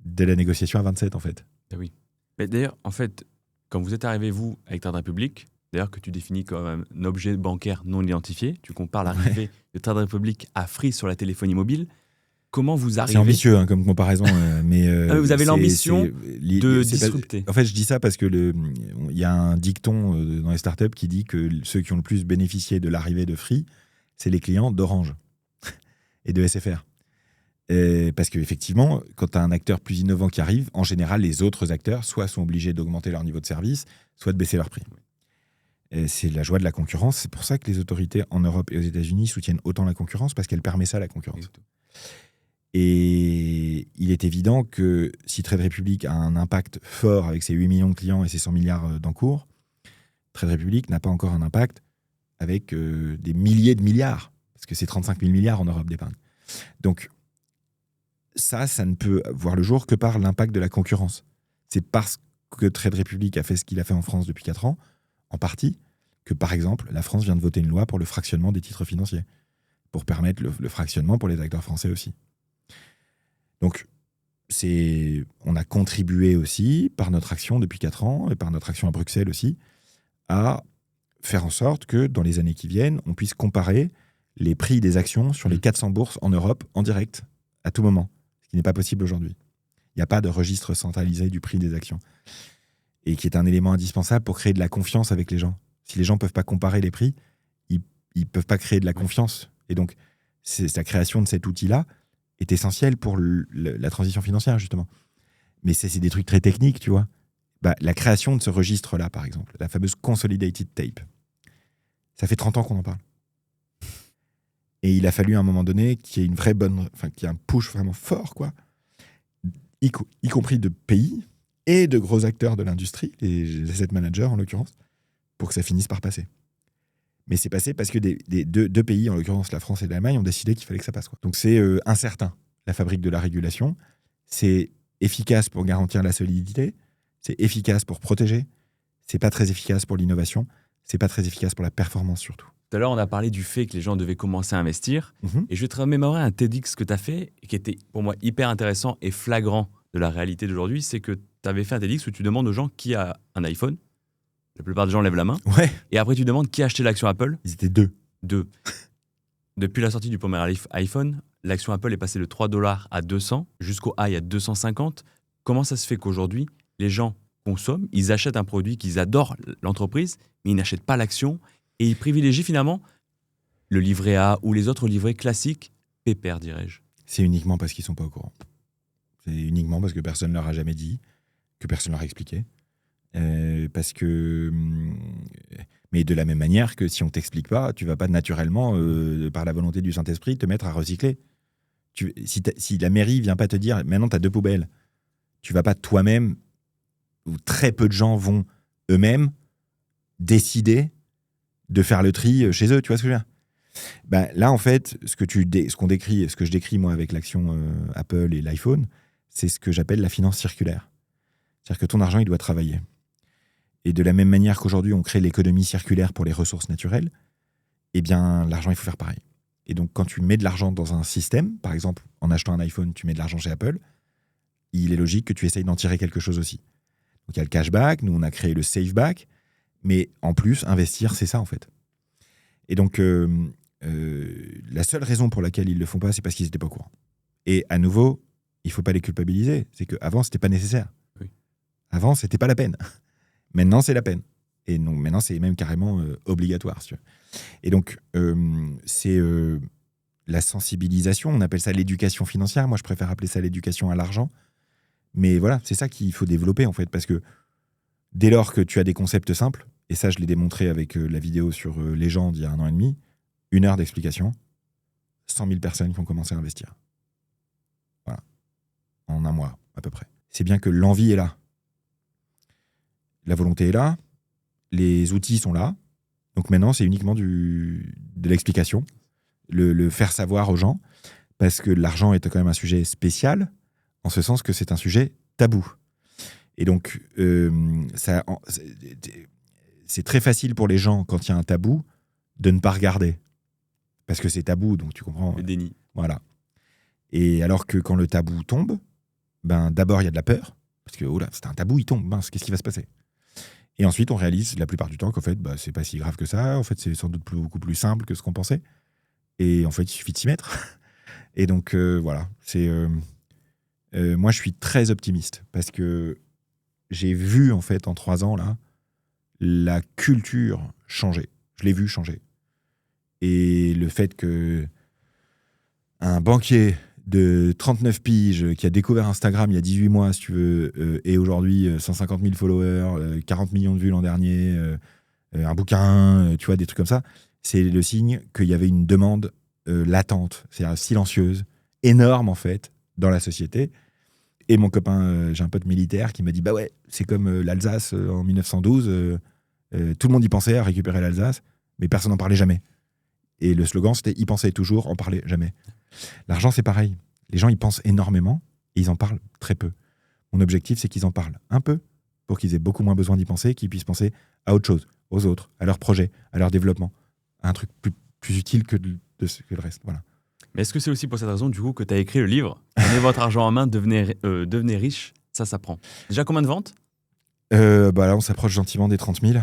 de la négociation à 27, en fait. Ah oui. Mais d'ailleurs, en fait, quand vous êtes arrivé, vous, avec Trade Republic, d'ailleurs que tu définis comme un objet bancaire non identifié, tu compares l'arrivée de Trade Republic à Free sur la téléphonie mobile. Comment vous arrivez... C'est ambitieux comme comparaison, mais... vous avez l'ambition de disrupter. En fait, je dis ça parce que il y a un dicton dans les startups qui dit que ceux qui ont le plus bénéficié de l'arrivée de Free, c'est les clients d'Orange et de SFR. Parce qu'effectivement, quand tu as un acteur plus innovant qui arrive, en général, les autres acteurs soit sont obligés d'augmenter leur niveau de service, soit de baisser leur prix. Et c'est la joie de la concurrence. C'est pour ça que les autorités en Europe et aux États-Unis soutiennent autant la concurrence, parce qu'elle permet ça, la concurrence. Et il est évident que si Trade Republic a un impact fort avec ses 8 millions de clients et ses 100 milliards d'encours, Trade Republic n'a pas encore un impact avec des milliers de milliards, parce que c'est 35 000 milliards en Europe d'épargne. Donc, ça ne peut voir le jour que par l'impact de la concurrence. C'est parce que Trade Republic a fait ce qu'il a fait en France depuis 4 ans, en partie, que par exemple, la France vient de voter une loi pour le fractionnement des titres financiers, pour permettre le fractionnement pour les acteurs français aussi. Donc, on a contribué aussi, par notre action depuis 4 ans, et par notre action à Bruxelles aussi, à faire en sorte que, dans les années qui viennent, on puisse comparer les prix des actions sur les 400 bourses en Europe, en direct, à tout moment. Ce qui n'est pas possible aujourd'hui. Il n'y a pas de registre centralisé du prix des actions. Et qui est un élément indispensable pour créer de la confiance avec les gens. Si les gens ne peuvent pas comparer les prix, ils ne peuvent pas créer de la confiance. Et donc, la création de cet outil-là est essentielle pour la transition financière, justement. Mais c'est des trucs très techniques, tu vois. La création de ce registre-là, par exemple, la fameuse Consolidated Tape, ça fait 30 ans qu'on en parle. Et il a fallu à un moment donné qu'il y ait qu'il y ait un push vraiment fort, quoi, y compris de pays et de gros acteurs de l'industrie, les asset managers en l'occurrence, pour que ça finisse par passer. Mais c'est passé parce que deux pays, en l'occurrence la France et l'Allemagne, ont décidé qu'il fallait que ça passe, quoi. Donc c'est incertain, la fabrique de la régulation. C'est efficace pour garantir la solidité, c'est efficace pour protéger, c'est pas très efficace pour l'innovation, c'est pas très efficace pour la performance surtout. Tout à l'heure, on a parlé du fait que les gens devaient commencer à investir. Et je vais te remémorer un TEDx que tu as fait, et qui était pour moi hyper intéressant et flagrant de la réalité d'aujourd'hui. C'est que tu avais fait un TEDx où tu demandes aux gens qui a un iPhone. La plupart des gens lèvent la main. Ouais. Et après, tu demandes qui a acheté l'action Apple. Ils étaient deux. Depuis la sortie du premier iPhone, l'action Apple est passée de $3 à 200, jusqu'au high à 250. Comment ça se fait qu'aujourd'hui, les gens consomment, ils achètent un produit qu'ils adorent, l'entreprise, mais ils n'achètent pas l'action et ils privilégient finalement le livret A ou les autres livrets classiques, pépères, dirais-je. C'est uniquement parce qu'ils ne sont pas au courant. C'est uniquement parce que personne ne leur a jamais dit, que personne ne leur a expliqué. Parce que... Mais de la même manière que si on ne t'explique pas, tu ne vas pas naturellement, par la volonté du Saint-Esprit, te mettre à recycler. Si la mairie ne vient pas te dire, maintenant tu as 2 poubelles, tu ne vas pas toi-même, ou très peu de gens vont eux-mêmes décider de faire le tri chez eux, tu vois ce que je veux dire ? Là, en fait, ce que je décris moi avec l'action Apple et l'iPhone, c'est ce que j'appelle la finance circulaire. C'est-à-dire que ton argent, il doit travailler. Et de la même manière qu'aujourd'hui, on crée l'économie circulaire pour les ressources naturelles, eh bien, l'argent, il faut faire pareil. Et donc, quand tu mets de l'argent dans un système, par exemple, en achetant un iPhone, tu mets de l'argent chez Apple, il est logique que tu essayes d'en tirer quelque chose aussi. Donc, il y a le cashback, nous, on a créé le saveback, mais en plus, investir, c'est ça, en fait. Et donc, la seule raison pour laquelle ils ne le font pas, c'est parce qu'ils n'étaient pas au courant. Et à nouveau, il ne faut pas les culpabiliser. C'est qu'avant, ce n'était pas nécessaire. Oui. Avant, ce n'était pas la peine. Maintenant, c'est la peine. Et donc, maintenant, c'est même carrément obligatoire. Si tu veux. Et donc, c'est la sensibilisation. On appelle ça l'éducation financière. Moi, je préfère appeler ça l'éducation à l'argent. Mais voilà, c'est ça qu'il faut développer, en fait. Parce que Dès lors que tu as des concepts simples, et ça je l'ai démontré avec la vidéo sur Légende il y a 1 an et demi, 1 heure d'explication, 100 000 personnes qui ont commencé à investir. Voilà. En 1 mois, à peu près. C'est bien que l'envie est là. La volonté est là. Les outils sont là. Donc maintenant, c'est uniquement de l'explication. Le faire savoir aux gens. Parce que l'argent est quand même un sujet spécial, en ce sens que c'est un sujet tabou. Et donc, c'est très facile pour les gens, quand il y a un tabou, de ne pas regarder. Parce que c'est tabou, donc tu comprends. Le déni. Voilà. Et alors que quand le tabou tombe, ben d'abord il y a de la peur, parce que oh là, c'est un tabou, il tombe, mince, qu'est-ce qui va se passer? Et ensuite on réalise la plupart du temps qu'en fait, bah, c'est pas si grave que ça, en fait c'est sans doute beaucoup plus simple que ce qu'on pensait. Et en fait, il suffit de s'y mettre. Et donc voilà, moi je suis très optimiste, parce que j'ai vu en fait en 3 ans là, la culture changer. Je l'ai vu changer. Et le fait que un banquier de 39 piges qui a découvert Instagram il y a 18 mois, si tu veux, et aujourd'hui 150 000 followers, 40 millions de vues l'an dernier, un bouquin, tu vois, des trucs comme ça, c'est le signe qu'il y avait une demande latente, c'est-à-dire silencieuse, énorme en fait, dans la société. Et mon copain, j'ai un pote militaire qui m'a dit, bah ouais, c'est comme l'Alsace en 1912, tout le monde y pensait à récupérer l'Alsace, mais personne n'en parlait jamais. Et le slogan, c'était « y penser toujours, en parler jamais ». L'argent, c'est pareil. Les gens, ils pensent énormément et ils en parlent très peu. Mon objectif, c'est qu'ils en parlent un peu pour qu'ils aient beaucoup moins besoin d'y penser, qu'ils puissent penser à autre chose, aux autres, à leurs projets, à leur développement, à un truc plus utile que le reste. Voilà. Mais est-ce que c'est aussi pour cette raison, du coup, que tu as écrit le livre « Prenez votre argent en main, devenez riche », ça prend. Déjà, combien de ventes ? Bah là, on s'approche gentiment des 30 000.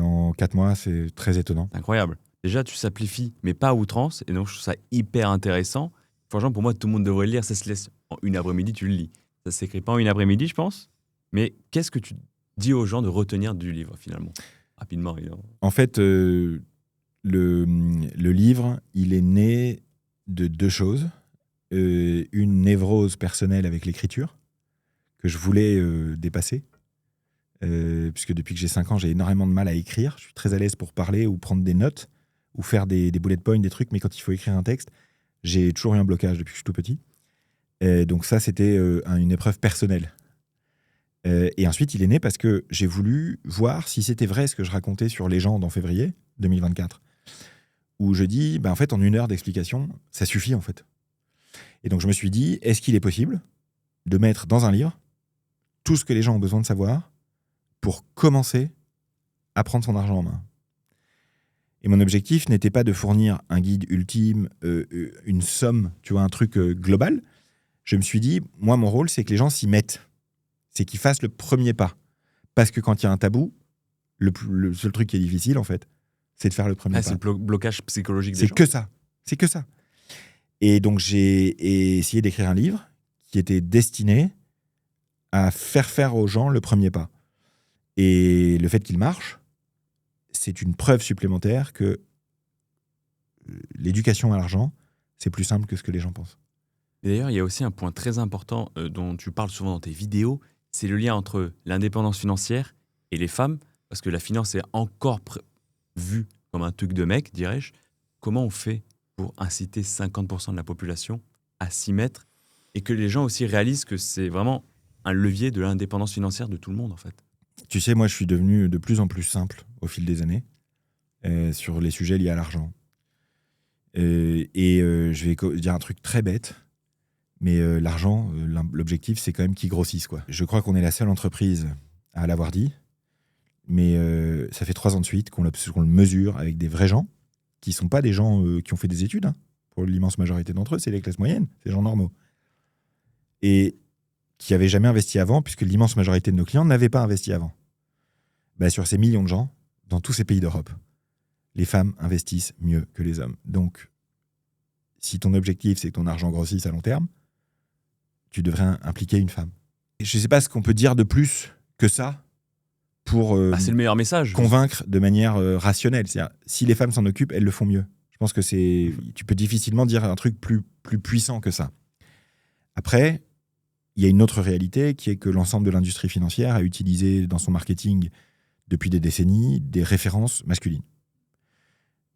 En 4 mois, c'est très étonnant. C'est incroyable. Déjà, tu simplifies, mais pas à outrance. Et donc, je trouve ça hyper intéressant. Franchement, pour moi, tout le monde devrait le lire. Ça se laisse en 1 après-midi, tu le lis. Ça ne s'écrit pas en 1 après-midi, je pense. Mais qu'est-ce que tu dis aux gens de retenir du livre, finalement ? Rapidement, évidemment. En fait, le livre, il est né de 2 choses. Une névrose personnelle avec l'écriture, que je voulais dépasser. Puisque depuis que j'ai 5 ans, j'ai énormément de mal à écrire. Je suis très à l'aise pour parler ou prendre des notes, ou faire des bullet points, des trucs, mais quand il faut écrire un texte, j'ai toujours eu un blocage depuis que je suis tout petit. Donc ça, c'était une épreuve personnelle. Et ensuite, il est né parce que j'ai voulu voir si c'était vrai ce que je racontais sur Légende en février 2024, où je dis, en fait, en 1 heure d'explication, ça suffit, en fait. Et donc, je me suis dit, est-ce qu'il est possible de mettre dans un livre tout ce que les gens ont besoin de savoir pour commencer à prendre son argent en main? Et mon objectif n'était pas de fournir un guide ultime, une somme, tu vois, un truc global. Je me suis dit, moi, mon rôle, c'est que les gens s'y mettent. C'est qu'ils fassent le premier pas. Parce que quand il y a un tabou, le seul truc qui est difficile, en fait, c'est de faire le premier pas. C'est le blocage psychologique des gens. C'est que ça. C'est que ça. Et donc, j'ai essayé d'écrire un livre qui était destiné à faire aux gens le premier pas. Et le fait qu'il marche, c'est une preuve supplémentaire que l'éducation à l'argent, c'est plus simple que ce que les gens pensent. Et d'ailleurs, il y a aussi un point très important dont tu parles souvent dans tes vidéos, c'est le lien entre l'indépendance financière et les femmes, parce que la finance est encore vue comme un truc de mec, dirais-je. Comment on fait pour inciter 50% de la population à s'y mettre et que les gens aussi réalisent que c'est vraiment un levier de l'indépendance financière de tout le monde, en fait? Tu sais, moi, je suis devenu de plus en plus simple au fil des années sur les sujets liés à l'argent. Je vais dire un truc très bête, mais l'argent, l'objectif, c'est quand même qu'il grossisse, quoi. Je crois qu'on est la seule entreprise à l'avoir dit, mais ça fait 3 ans de suite qu'on le mesure avec des vrais gens, qui ne sont pas des gens qui ont fait des études. Hein. Pour l'immense majorité d'entre eux, c'est les classes moyennes, c'est des gens normaux. Et qui n'avaient jamais investi avant, puisque l'immense majorité de nos clients n'avaient pas investi avant. Sur ces millions de gens, dans tous ces pays d'Europe, les femmes investissent mieux que les hommes. Donc, si ton objectif, c'est que ton argent grossisse à long terme, tu devrais impliquer une femme. Et je ne sais pas ce qu'on peut dire de plus que ça pour c'est le meilleur message. Convaincre de manière rationnelle. C'est-à-dire, si les femmes s'en occupent, elles le font mieux. Je pense que tu peux difficilement dire un truc plus puissant que ça. Après, il y a une autre réalité qui est que l'ensemble de l'industrie financière a utilisé dans son marketing depuis des décennies des références masculines.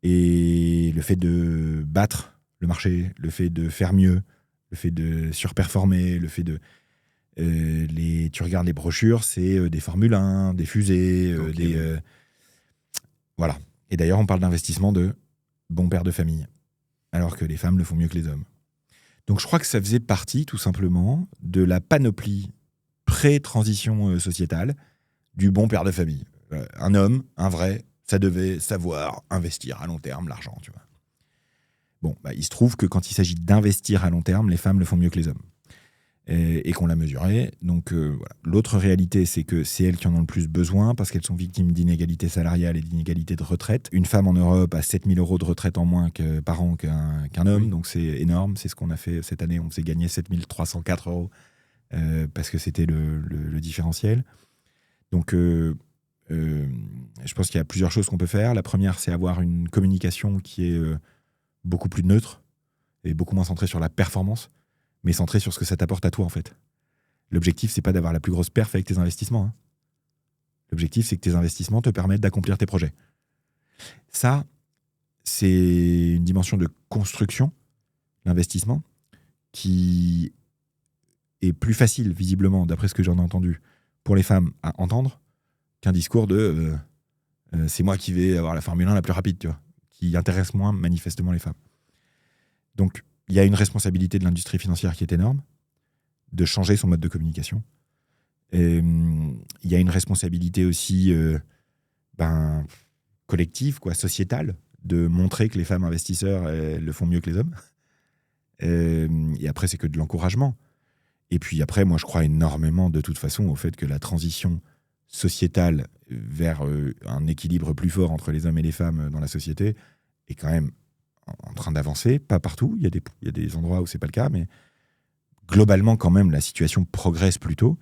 Et le fait de battre le marché, le fait de faire mieux, le fait de surperformer, le fait de... tu regardes les brochures, c'est des Formule 1, des fusées, voilà. Et d'ailleurs, on parle d'investissement de bon père de famille, alors que les femmes le font mieux que les hommes. Donc je crois que ça faisait partie, tout simplement, de la panoplie pré-transition sociétale du bon père de famille. Un homme, un vrai, ça devait savoir investir à long terme l'argent, tu vois. Bon, il se trouve que quand il s'agit d'investir à long terme, les femmes le font mieux que les hommes. Et qu'on l'a mesuré. Donc voilà. L'autre réalité, c'est que c'est elles qui en ont le plus besoin parce qu'elles sont victimes d'inégalités salariales et d'inégalités de retraite. Une femme en Europe a 7 000 € de retraite en moins par an qu'un homme, donc c'est énorme. C'est ce qu'on a fait cette année. On s'est gagné 7 304 € parce que c'était le différentiel. Donc je pense qu'il y a plusieurs choses qu'on peut faire. La première, c'est avoir une communication qui est beaucoup plus neutre et beaucoup moins centrée sur la performance, mais centré sur ce que ça t'apporte à toi, en fait. L'objectif, c'est pas d'avoir la plus grosse perf avec tes investissements. Hein. L'objectif, c'est que tes investissements te permettent d'accomplir tes projets. Ça, c'est une dimension de construction, l'investissement, qui est plus facile, visiblement, d'après ce que j'en ai entendu, pour les femmes à entendre, qu'un discours de c'est moi qui vais avoir la Formule 1 la plus rapide, tu vois, qui intéresse moins, manifestement, les femmes. Donc, il y a une responsabilité de l'industrie financière qui est énorme, de changer son mode de communication. Et, il y a une responsabilité aussi collective, sociétale, de montrer que les femmes investisseurs elles le font mieux que les hommes. Et après, c'est que de l'encouragement. Et puis après, moi, je crois énormément, de toute façon, au fait que la transition sociétale vers un équilibre plus fort entre les hommes et les femmes dans la société est quand même en train d'avancer, pas partout, il y a des endroits où c'est pas le cas, mais globalement quand même la situation progresse plutôt,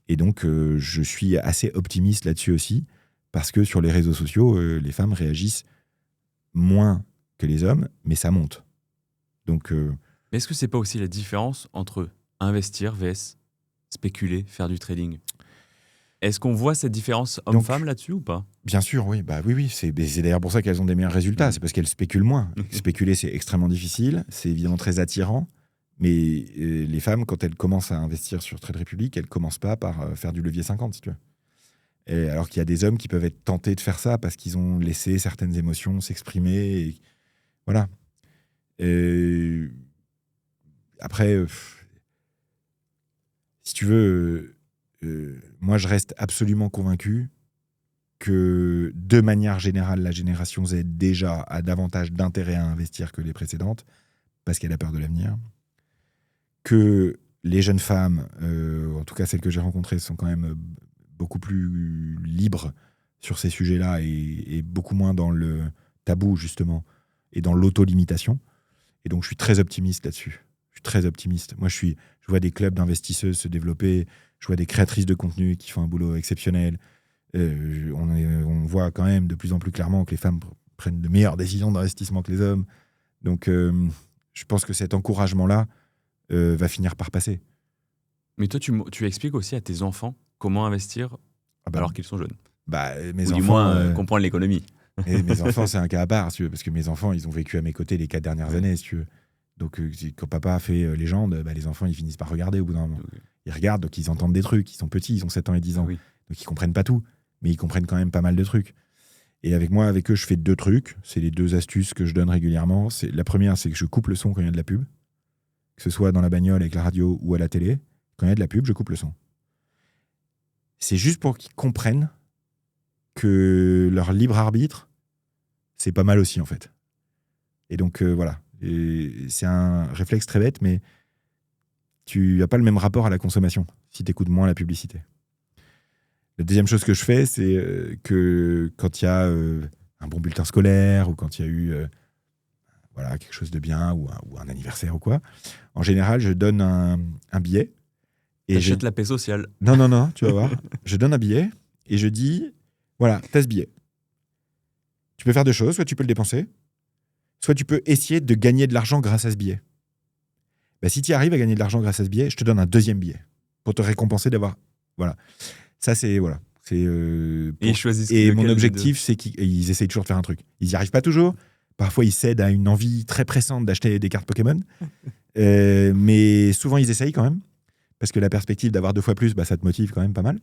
et donc je suis assez optimiste là-dessus aussi, parce que sur les réseaux sociaux, les femmes réagissent moins que les hommes, mais ça monte. Donc, mais est-ce que c'est pas aussi la différence entre investir vs spéculer, faire du trading ? Est-ce qu'on voit cette différence homme-femme là-dessus ou pas ? Bien sûr, oui. Oui. C'est d'ailleurs pour ça qu'elles ont des meilleurs résultats. C'est parce qu'elles spéculent moins. Spéculer, c'est extrêmement difficile. C'est évidemment très attirant. Mais les femmes, quand elles commencent à investir sur Trade Republic, elles ne commencent pas par faire du levier 50, si tu veux. Et alors qu'il y a des hommes qui peuvent être tentés de faire ça parce qu'ils ont laissé certaines émotions s'exprimer. Et voilà. Après, si tu veux... moi, je reste absolument convaincu que, de manière générale, la génération Z déjà a davantage d'intérêt à investir que les précédentes, parce qu'elle a peur de l'avenir. Que les jeunes femmes, en tout cas celles que j'ai rencontrées, sont quand même beaucoup plus libres sur ces sujets-là et beaucoup moins dans le tabou, justement, et dans l'auto-limitation. Et donc, je suis très optimiste là-dessus. Je suis très optimiste. Moi, je vois des clubs d'investisseuses se développer. Je vois des créatrices de contenu qui font un boulot exceptionnel. On voit quand même de plus en plus clairement que les femmes prennent de meilleures décisions d'investissement que les hommes. Donc, je pense que cet encouragement-là va finir par passer. Mais toi, tu expliques aussi à tes enfants comment investir alors qu'ils sont jeunes. Mes ou enfants, du moins comprendre l'économie. Mes enfants, c'est un cas à part, si tu veux, parce que mes enfants, ils ont vécu à mes côtés les 4 dernières années, si tu veux. Donc, quand papa a fait Légende, les enfants, ils finissent par regarder au bout d'un moment. Okay. Ils regardent, donc ils entendent des trucs. Ils sont petits, ils ont 7 ans et 10 ans. Oui. Donc, ils comprennent pas tout, mais ils comprennent quand même pas mal de trucs. Et avec eux, je fais 2 trucs. C'est les 2 astuces que je donne régulièrement. La première, c'est que je coupe le son quand il y a de la pub. Que ce soit dans la bagnole, avec la radio ou à la télé. Quand il y a de la pub, je coupe le son. C'est juste pour qu'ils comprennent que leur libre arbitre, c'est pas mal aussi, en fait. Et donc, voilà. Et c'est un réflexe très bête, mais tu n'as pas le même rapport à la consommation si tu écoutes moins la publicité. La deuxième chose que je fais, c'est que quand il y a un bon bulletin scolaire ou quand il y a eu quelque chose de bien ou un anniversaire ou quoi, en général, je donne un billet. T'achètes la paix sociale. Non, tu vas voir. Je donne un billet et je dis, voilà, t'as ce billet. Tu peux faire 2 choses, soit tu peux le dépenser, soit tu peux essayer de gagner de l'argent grâce à ce billet. Si tu arrives à gagner de l'argent grâce à ce billet, je te donne un 2e billet. pour te récompenser d'avoir... Voilà. Ça, c'est... Voilà. Et ils choisissent Et lequel mon des objectif, c'est qu'ils essayent toujours de faire un truc. Ils n'y arrivent pas toujours. Parfois, ils cèdent à une envie très pressante d'acheter des cartes Pokémon. Mais souvent, ils essayent quand même. Parce que la perspective d'avoir 2 fois plus, ça te motive quand même pas mal.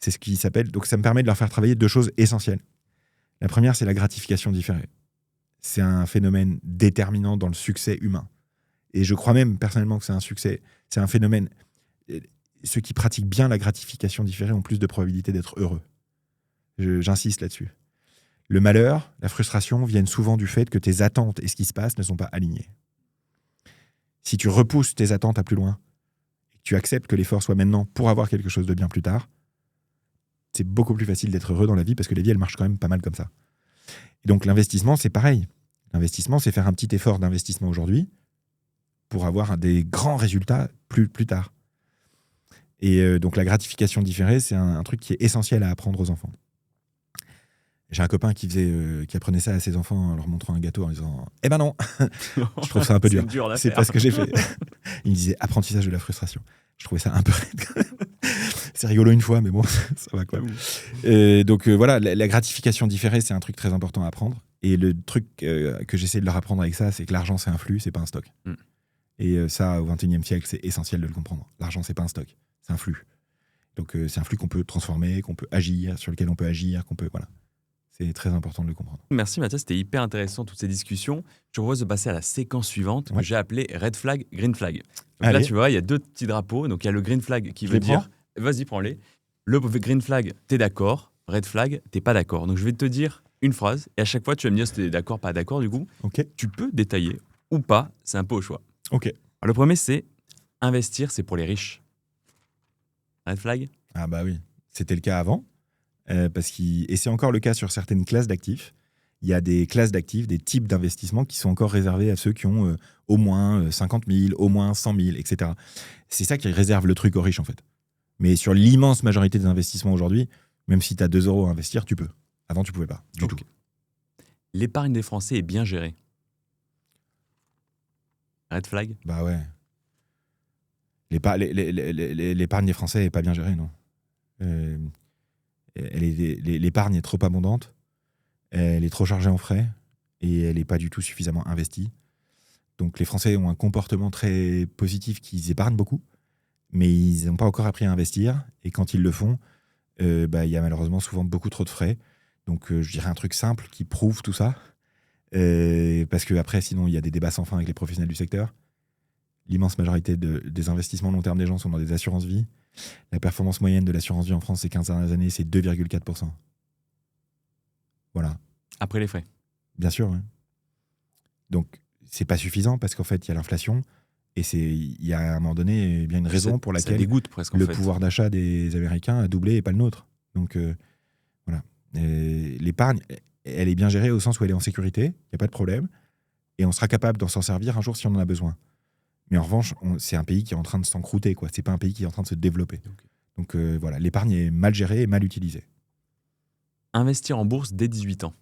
C'est ce qui s'appelle... Donc, ça me permet de leur faire travailler 2 choses essentielles. La première, c'est la gratification différée. C'est un phénomène déterminant dans le succès humain. Et je crois même personnellement que c'est un succès. C'est un phénomène... Ceux qui pratiquent bien la gratification différée ont plus de probabilité d'être heureux. J'insiste là-dessus. Le malheur, la frustration viennent souvent du fait que tes attentes et ce qui se passe ne sont pas alignés. Si tu repousses tes attentes à plus loin, et que tu acceptes que l'effort soit maintenant pour avoir quelque chose de bien plus tard, c'est beaucoup plus facile d'être heureux dans la vie parce que la vie, elle marche quand même pas mal comme ça. Et donc l'investissement, c'est pareil. L'investissement, c'est faire un petit effort d'investissement aujourd'hui pour avoir des grands résultats plus tard. Et donc la gratification différée, c'est un truc qui est essentiel à apprendre aux enfants. J'ai un copain qui apprenait ça à ses enfants en leur montrant un gâteau en disant « Eh ben non !» Je trouve ça un peu dur. C'est pas ce que j'ai fait. Il me disait « Apprentissage de la frustration ». Je trouvais ça un peu raide quand même. C'est rigolo une fois, mais bon, ça va quoi. Donc voilà, la gratification différée, c'est un truc très important à apprendre. Et le truc que j'essaie de leur apprendre avec ça, c'est que l'argent, c'est un flux, c'est pas un stock. Et ça, au XXIe siècle, c'est essentiel de le comprendre. L'argent, c'est pas un stock, c'est un flux. Donc c'est un flux qu'on peut transformer, qu'on peut agir, sur lequel on peut agir, qu'on peut... Voilà. C'est très important de le comprendre. Merci Mathias, c'était hyper intéressant toutes ces discussions. Je te propose de passer à la séquence suivante que j'ai appelée Red Flag, Green Flag. Donc là, tu vois, il y a 2 petits drapeaux. Donc il y a le Green Flag qui veut dire... Vas-y, prends-les. Le Green Flag, t'es d'accord. Red Flag, t'es pas d'accord. Donc je vais te dire une phrase et à chaque fois, tu vas me dire si t'es d'accord, pas d'accord du coup. Okay. Tu peux détailler ou pas, c'est un peu au choix. Ok. Alors, le premier, c'est investir, c'est pour les riches. Red Flag ? Ah bah oui, c'était le cas avant. Et c'est encore le cas sur certaines classes d'actifs. Il y a des classes d'actifs, des types d'investissements qui sont encore réservés à ceux qui ont au moins 50 000, au moins 100 000, etc. C'est ça qui réserve le truc aux riches, en fait. Mais sur l'immense majorité des investissements aujourd'hui, même si tu as 2 € à investir, tu peux. Avant, tu pouvais pas, du tout. L'épargne des Français est bien gérée. Red flag ? Bah ouais. L'épargne des Français n'est pas bien gérée, non. L'épargne est trop abondante, elle est trop chargée en frais et elle n'est pas du tout suffisamment investie. Donc les Français ont un comportement très positif qu'ils épargnent beaucoup, mais ils n'ont pas encore appris à investir. Et quand ils le font, il y a malheureusement souvent beaucoup trop de frais. Donc je dirais un truc simple qui prouve tout ça. Parce qu'après, sinon, il y a des débats sans fin avec les professionnels du secteur. L'immense majorité des investissements long terme des gens sont dans des assurances-vie. La performance moyenne de l'assurance-vie en France ces 15 dernières années, c'est 2,4%. Voilà. Après les frais. Bien sûr, oui. Donc, c'est pas suffisant parce qu'en fait, il y a l'inflation et il y a à un moment donné bien une raison pour laquelle le pouvoir d'achat des Américains a doublé et pas le nôtre. Donc, voilà. Et l'épargne, elle est bien gérée au sens où elle est en sécurité, il n'y a pas de problème, et on sera capable d'en s'en servir un jour si on en a besoin. Mais en revanche, c'est un pays qui est en train de s'encrouter, quoi. C'est pas un pays qui est en train de se développer. Okay. Donc voilà, l'épargne est mal gérée et mal utilisée. Investir en bourse dès 18 ans.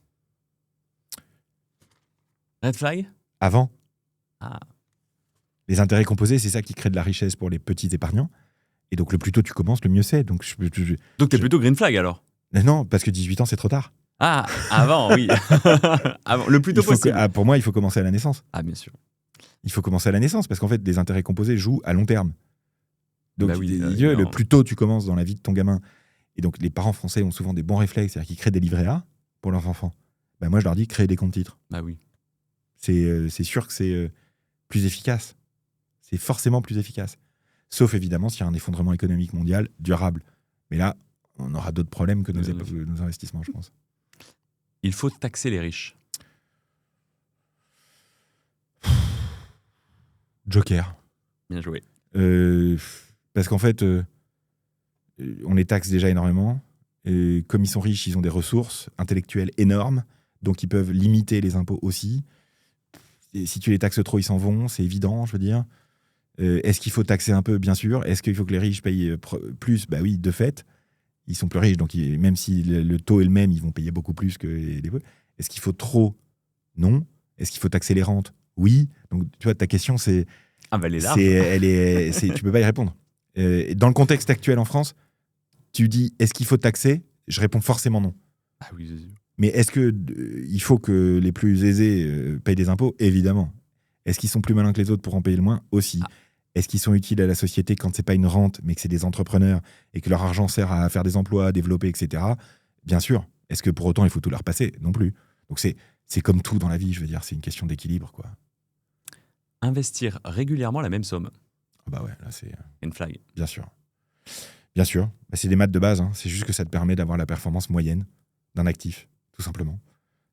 Red flag ? Avant. Ah. Les intérêts composés, c'est ça qui crée de la richesse pour les petits épargnants. Et donc le plus tôt tu commences, le mieux c'est. Donc t'es plutôt green flag alors ? Non, parce que 18 ans c'est trop tard. Ah, avant, oui. Avant, le plus tôt possible. Pour moi, il faut commencer à la naissance. Ah, bien sûr. Il faut commencer à la naissance parce qu'en fait, des intérêts composés jouent à long terme. Donc, le plus tôt tu commences dans la vie de ton gamin, et donc les parents français ont souvent des bons réflexes, c'est-à-dire qu'ils créent des livrets A pour leurs enfants. Moi, je leur dis créer des comptes titres. Ah oui. C'est sûr que c'est plus efficace. C'est forcément plus efficace. Sauf évidemment s'il y a un effondrement économique mondial durable. Mais là, on aura d'autres problèmes que nos investissements, je pense. Il faut taxer les riches. Joker. Bien joué. Parce qu'en fait, on les taxe déjà énormément. Et comme ils sont riches, ils ont des ressources intellectuelles énormes, donc ils peuvent limiter les impôts aussi. Et si tu les taxes trop, ils s'en vont, c'est évident, je veux dire. Est-ce qu'il faut taxer un peu ? Bien sûr. Est-ce qu'il faut que les riches payent plus ? Bah oui, de fait. Ils sont plus riches, donc même si le taux est le même, ils vont payer beaucoup plus que les pauvres. Est-ce qu'il faut trop ? Non. Est-ce qu'il faut taxer les rentes ? Oui. Donc, tu vois, ta question, c'est... Ah bah, elle est large. Tu peux pas y répondre. Dans le contexte actuel en France, tu dis, est-ce qu'il faut taxer ? Je réponds forcément non. Ah oui, c'est sûr. Mais est-ce qu'il faut que les plus aisés payent des impôts ? Évidemment. Est-ce qu'ils sont plus malins que les autres pour en payer le moins ? Aussi. Est-ce qu'ils sont utiles à la société quand c'est pas une rente, mais que c'est des entrepreneurs et que leur argent sert à faire des emplois, à développer, etc. Bien sûr. Est-ce que pour autant il faut tout leur passer ? Non plus. Donc c'est comme tout dans la vie, je veux dire, c'est une question d'équilibre, quoi. Investir régulièrement la même somme. Ah bah ouais, là c'est... Une flag. Bien sûr. Bien sûr. Bah, c'est des maths de base, hein. C'est juste que ça te permet d'avoir la performance moyenne d'un actif, tout simplement.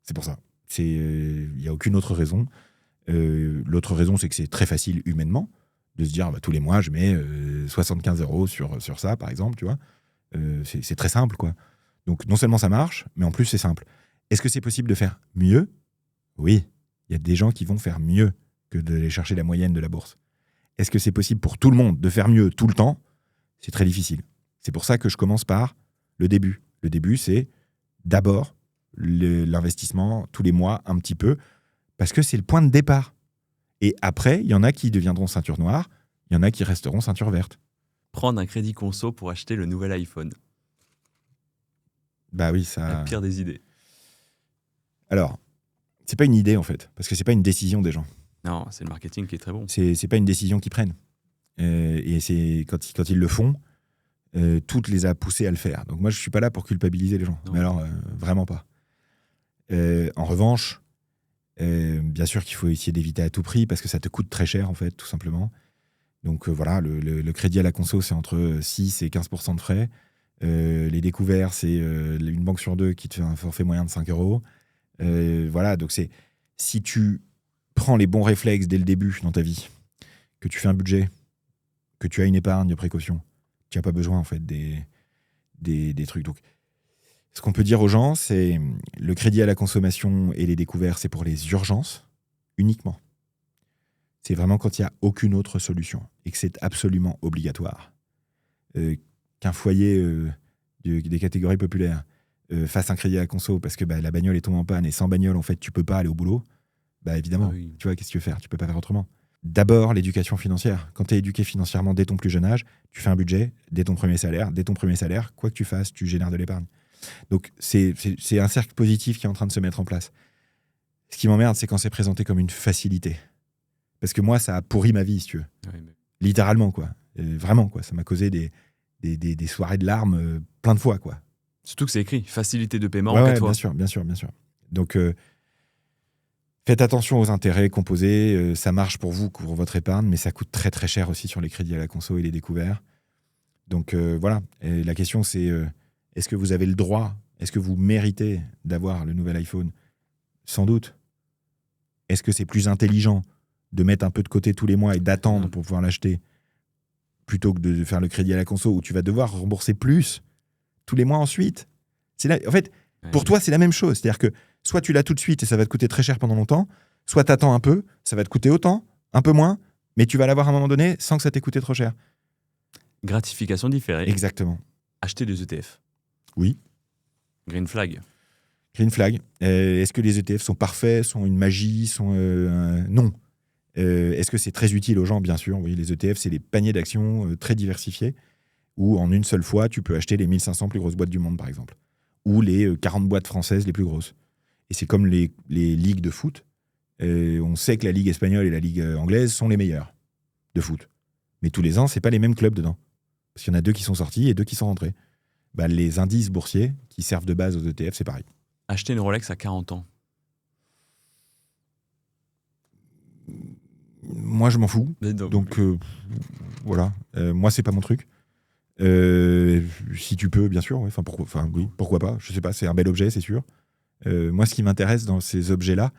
C'est pour ça. Il n'y a aucune autre raison. L'autre raison, c'est que c'est très facile humainement de se dire, bah, tous les mois, je mets 75 € sur ça, par exemple, tu vois. C'est très simple, quoi. Donc, non seulement ça marche, mais en plus, c'est simple. Est-ce que c'est possible de faire mieux ? Oui. Il y a des gens qui vont faire mieux que d'aller chercher la moyenne de la bourse. Est-ce que c'est possible pour tout le monde de faire mieux tout le temps ? C'est très difficile. C'est pour ça que je commence par le début. Le début, c'est d'abord l'investissement tous les mois, un petit peu, parce que c'est le point de départ. Et après, il y en a qui deviendront ceinture noire, il y en a qui resteront ceinture verte. Prendre un crédit conso pour acheter le nouvel iPhone. Bah oui, ça... La pire des idées. Alors, c'est pas une idée, en fait, parce que c'est pas une décision des gens. Non, c'est le marketing qui est très bon. C'est pas une décision qu'ils prennent. Et c'est quand ils le font, tout les a poussés à le faire. Donc moi, je suis pas là pour culpabiliser les gens. Non. Mais alors, vraiment pas. En revanche, bien sûr qu'il faut essayer d'éviter à tout prix parce que ça te coûte très cher, en fait, tout simplement. Donc voilà, le crédit à la conso, c'est entre 6 et 15% de frais. Les découverts, c'est une banque sur deux qui te fait un forfait moyen de 5 €. Voilà, donc c'est... Si tu prends les bons réflexes dès le début dans ta vie, que tu fais un budget, que tu as une épargne de précaution, tu n'as pas besoin, en fait, des trucs. Donc, ce qu'on peut dire aux gens, c'est le crédit à la consommation et les découverts, c'est pour les urgences uniquement. C'est vraiment quand il n'y a aucune autre solution et que c'est absolument obligatoire. Qu'un foyer des catégories populaires fasse un crédit à la conso parce que la bagnole est tombée en panne et sans bagnole, en fait, tu peux pas aller au boulot, bah évidemment, oui. tu vois, qu'est-ce que tu veux faire ? Tu peux pas faire autrement. D'abord, l'éducation financière. Quand tu es éduqué financièrement dès ton plus jeune âge, tu fais un budget dès ton premier salaire. Dès ton premier salaire, quoi que tu fasses, tu génères de l'épargne. Donc, c'est un cercle positif qui est en train de se mettre en place. Ce qui m'emmerde, c'est quand c'est présenté comme une facilité. Parce que moi, ça a pourri ma vie, si tu veux. Oui, mais... Littéralement, quoi. Vraiment, quoi. Ça m'a causé des soirées de larmes plein de fois, quoi. Surtout que c'est écrit, facilité de paiement en Ouais, 4 fois. bien sûr. Donc, faites attention aux intérêts composés. Ça marche pour vous, pour votre épargne, mais ça coûte très, très cher aussi sur les crédits à la conso et les découverts. Donc, voilà. Et la question, c'est est-ce que vous avez le droit, est-ce que vous méritez d'avoir le nouvel iPhone ? Sans doute. Est-ce que c'est plus intelligent de mettre un peu de côté tous les mois et d'attendre pour pouvoir l'acheter plutôt que de faire le crédit à la conso où tu vas devoir rembourser plus tous les mois ensuite ? En fait, pour toi, c'est la même chose. C'est-à-dire que soit tu l'as tout de suite et ça va te coûter très cher pendant longtemps, soit tu attends un peu, ça va te coûter autant, un peu moins, mais tu vas l'avoir à un moment donné sans que ça t'ait coûté trop cher. Gratification différée. Exactement. Acheter des ETF. Oui. Green flag. Green flag. Est-ce que les ETF sont parfaits, sont une magie, non. Est-ce que c'est très utile aux gens ? Bien sûr. Oui, les ETF, c'est des paniers d'actions très diversifiés où en une seule fois, tu peux acheter les 1500 plus grosses boîtes du monde, par exemple. Ou les 40 boîtes françaises les plus grosses. Et c'est comme les ligues de foot. On sait que la Ligue espagnole et la Ligue anglaise sont les meilleures de foot. Mais tous les ans, c'est pas les mêmes clubs dedans. Parce qu'il y en a 2 qui sont sortis et 2 qui sont rentrés. Les indices boursiers qui servent de base aux ETF, c'est pareil. Acheter une Rolex à 40 ans. Moi, je m'en fous. Donc, voilà. Moi, c'est pas mon truc. Si tu peux, bien sûr. Oui, pourquoi pas. Je sais pas, c'est un bel objet, c'est sûr. Moi, ce qui m'intéresse dans ces objets-là,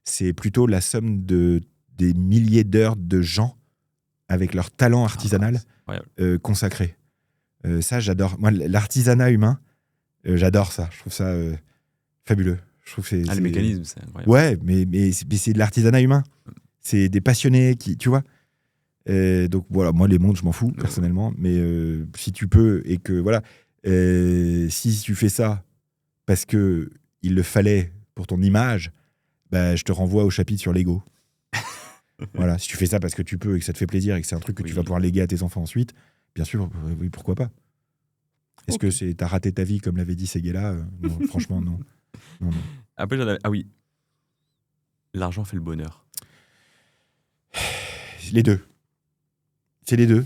c'est plutôt la somme des milliers d'heures de gens avec leur talent artisanal consacré. Ça, j'adore. Moi, l'artisanat humain, j'adore ça. Je trouve ça fabuleux. Je trouve que le mécanisme, c'est incroyable. Ouais, mais c'est de l'artisanat humain. C'est des passionnés qui, tu vois. Donc voilà, moi les montres, je m'en fous personnellement. Mais si tu peux et que voilà, si tu fais ça parce que il le fallait pour ton image, je te renvoie au chapitre sur l'ego. Voilà, si tu fais ça parce que tu peux et que ça te fait plaisir et que c'est un truc que tu vas pouvoir léguer à tes enfants ensuite, Bien sûr, oui, pourquoi pas. Est-ce que t'as raté ta vie, comme l'avait dit Seguela? Non, franchement, non. Non. Après, ah oui. L'argent fait le bonheur. Les deux. C'est les deux.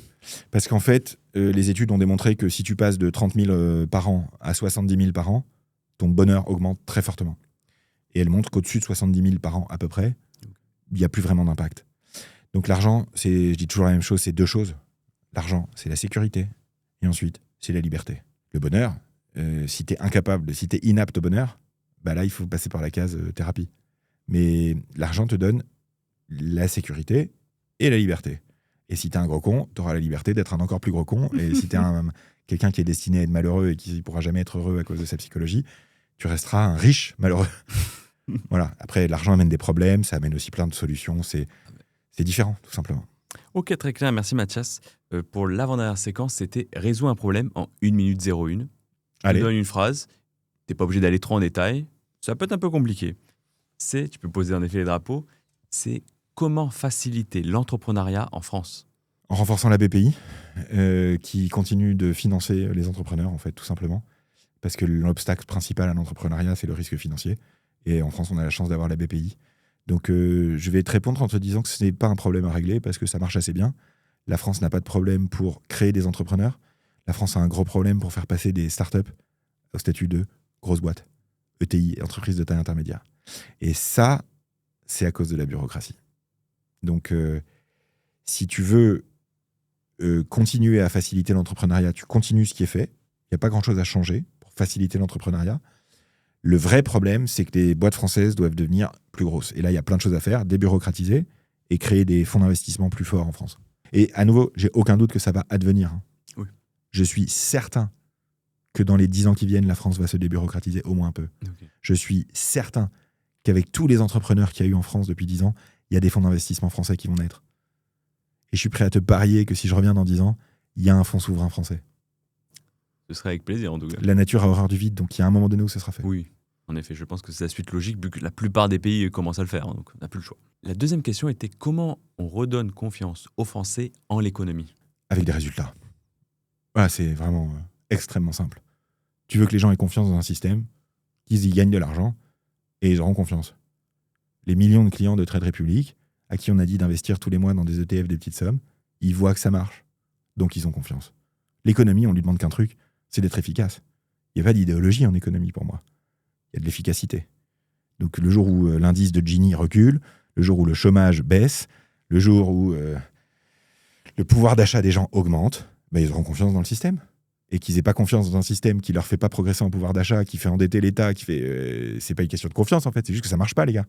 Parce qu'en fait, les études ont démontré que si tu passes de 30 000 par an à 70 000 par an, ton bonheur augmente très fortement. Et elles montrent qu'au-dessus de 70 000 par an à peu près, il n'y a plus vraiment d'impact. Donc l'argent, je dis toujours la même chose, c'est deux choses. L'argent, c'est la sécurité. Et ensuite, c'est la liberté. Le bonheur, si tu es inapte au bonheur, bah là, il faut passer par la case thérapie. Mais l'argent te donne la sécurité et la liberté. Et si tu es un gros con, tu auras la liberté d'être un encore plus gros con. Et si tu es quelqu'un qui est destiné à être malheureux et qui ne pourra jamais être heureux à cause de sa psychologie, tu resteras un riche malheureux. Voilà. Après, l'argent amène des problèmes, ça amène aussi plein de solutions. C'est différent, tout simplement. Ok, très clair. Merci Mathias. Pour l'avant-dernière séquence, c'était « Résous un problème en 1 minute 01 ». Je te donne une phrase. Tu n'es pas obligé d'aller trop en détail. Ça peut être un peu compliqué. Tu peux poser en effet les drapeaux. C'est comment faciliter l'entrepreneuriat en France? En renforçant la BPI, qui continue de financer les entrepreneurs, en fait, tout simplement. Parce que l'obstacle principal à l'entrepreneuriat, c'est le risque financier. Et en France, on a la chance d'avoir la BPI. Donc, je vais te répondre en te disant que ce n'est pas un problème à régler parce que ça marche assez bien. La France n'a pas de problème pour créer des entrepreneurs. La France a un gros problème pour faire passer des startups au statut de grosse boîte, ETI, entreprise de taille intermédiaire. Et ça, c'est à cause de la bureaucratie. Donc, si tu veux continuer à faciliter l'entrepreneuriat, tu continues ce qui est fait. Il n'y a pas grand-chose à changer pour faciliter l'entrepreneuriat. Le vrai problème, c'est que les boîtes françaises doivent devenir plus grosses. Et là, il y a plein de choses à faire, débureaucratiser et créer des fonds d'investissement plus forts en France. Et à nouveau, j'ai aucun doute que ça va advenir. Oui. Je suis certain que dans les 10 ans qui viennent, la France va se débureaucratiser au moins un peu. Okay. Je suis certain qu'avec tous les entrepreneurs qu'il y a eu en France depuis 10 ans, il y a des fonds d'investissement français qui vont naître. Et je suis prêt à te parier que si je reviens dans 10 ans, il y a un fonds souverain français. Ce serait avec plaisir, en tout cas. La nature a horreur du vide, donc il y a un moment donné où ça sera fait. Oui, en effet, je pense que c'est la suite logique, vu que la plupart des pays commencent à le faire, donc on n'a plus le choix. La deuxième question était comment on redonne confiance aux Français en l'économie? Avec des résultats. Voilà, c'est vraiment extrêmement simple. Tu veux que les gens aient confiance dans un système, qu'ils y gagnent de l'argent, et ils auront confiance. Les millions de clients de Trade Republic, à qui on a dit d'investir tous les mois dans des ETF des petites sommes, ils voient que ça marche. Donc ils ont confiance. L'économie, on lui demande qu'un truc, c'est d'être efficace. Il n'y a pas d'idéologie en économie pour moi. Il y a de l'efficacité. Donc le jour où l'indice de Gini recule, le jour où le chômage baisse, le jour où le pouvoir d'achat des gens augmente, ben, ils auront confiance dans le système. Et qu'ils n'aient pas confiance dans un système qui ne leur fait pas progresser en pouvoir d'achat, qui fait endetter l'État, qui fait... c'est pas une question de confiance en fait, c'est juste que ça ne marche pas les gars.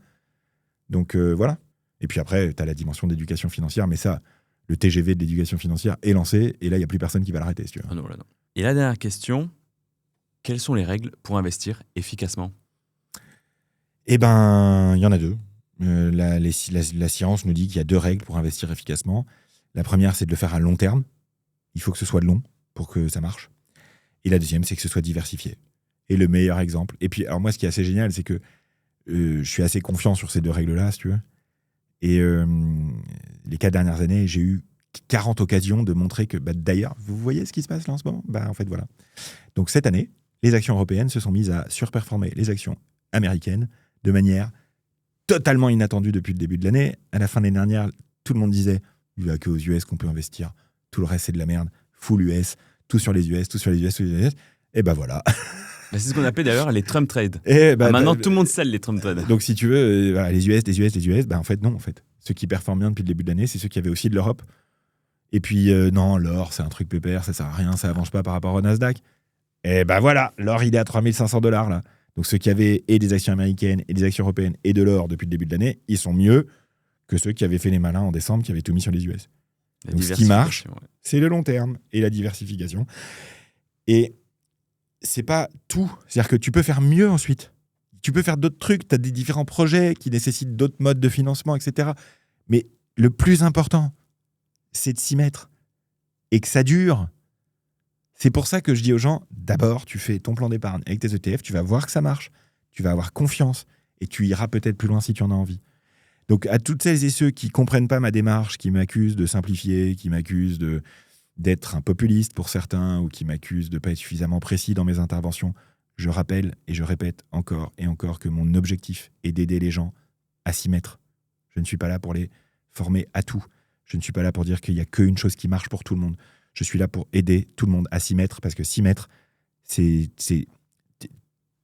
Donc voilà. Et puis après, tu as la dimension d'éducation financière, mais ça, le TGV de l'éducation financière est lancé, et là, il n'y a plus personne qui va l'arrêter, si tu veux. Ah non, là, non. Et la dernière question, quelles sont les règles pour investir efficacement? Eh ben, il y en a deux. La science nous dit qu'il y a deux règles pour investir efficacement. La première, c'est de le faire à long terme. Il faut que ce soit long pour que ça marche. Et la deuxième, c'est que ce soit diversifié. Et le meilleur exemple... Et puis, alors moi, ce qui est assez génial, c'est que je suis assez confiant sur ces deux règles-là, si tu veux. Et les 4 dernières années, j'ai eu 40 occasions de montrer que, d'ailleurs, vous voyez ce qui se passe là en ce moment? En fait, voilà. Donc cette année, les actions européennes se sont mises à surperformer les actions américaines de manière totalement inattendue depuis le début de l'année. À la fin de l'année dernière, tout le monde disait il n'y a qu'aux US qu'on peut investir. Tout le reste, c'est de la merde. Full US, tout sur les US, tout sur les US, tout sur les US. Et ben voilà. C'est ce qu'on appelle d'ailleurs les Trump trades. Maintenant, tout le monde sait les Trump trades. Donc, si tu veux, les US, en fait, non. En fait. Ceux qui performent bien depuis le début de l'année, c'est ceux qui avaient aussi de l'Europe. Et puis, non, l'or, c'est un truc pépère, ça sert à rien, ça avance pas par rapport au Nasdaq. Et ben voilà, l'or, il est à $3 500 là. Donc, ceux qui avaient et des actions américaines, et des actions européennes, et de l'or depuis le début de l'année, ils sont mieux que ceux qui avaient fait les malins en décembre, qui avaient tout mis sur les US. Donc, ce qui marche, c'est le long terme et la diversification. Et c'est pas tout. C'est-à-dire que tu peux faire mieux ensuite. Tu peux faire d'autres trucs. Tu as des différents projets qui nécessitent d'autres modes de financement, etc. Mais le plus important, c'est de s'y mettre. Et que ça dure. C'est pour ça que je dis aux gens, d'abord, tu fais ton plan d'épargne avec tes ETF, tu vas voir que ça marche, tu vas avoir confiance et tu iras peut-être plus loin si tu en as envie. Donc, à toutes celles et ceux qui ne comprennent pas ma démarche, qui m'accusent de simplifier, qui m'accusent de d'être un populiste pour certains ou qui m'accusent de ne pas être suffisamment précis dans mes interventions, je rappelle et je répète encore et encore que mon objectif est d'aider les gens à s'y mettre. Je ne suis pas là pour les former à tout. Je ne suis pas là pour dire qu'il n'y a qu'une chose qui marche pour tout le monde. Je suis là pour aider tout le monde à s'y mettre, parce que s'y mettre, c'est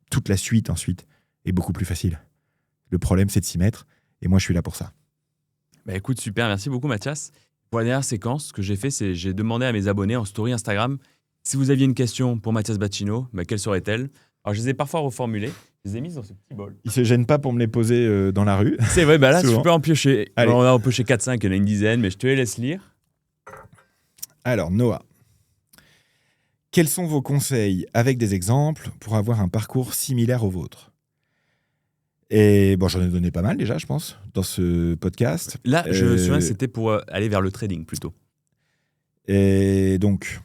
toute la suite ensuite est beaucoup plus facile. Le problème, c'est de s'y mettre, et moi, je suis là pour ça. Bah écoute, super, merci beaucoup Mathias. Pour la dernière séquence, ce que j'ai fait, c'est j'ai demandé à mes abonnés en story Instagram si vous aviez une question pour Mathias Bacchino, quelle serait-elle? Alors je les ai parfois reformulées, je les ai mises dans ce petit bol. Il se gêne pas pour me les poser dans la rue. C'est vrai, là Souvent. tu peux en piocher. Allez. On a en pioché 4-5, il y en a une dizaine, mais je te les laisse lire. Alors, Noah, quels sont vos conseils avec des exemples pour avoir un parcours similaire au vôtre? Et bon, j'en ai donné pas mal déjà, je pense, dans ce podcast. Là, je me souviens, c'était pour aller vers le trading plutôt. Et donc,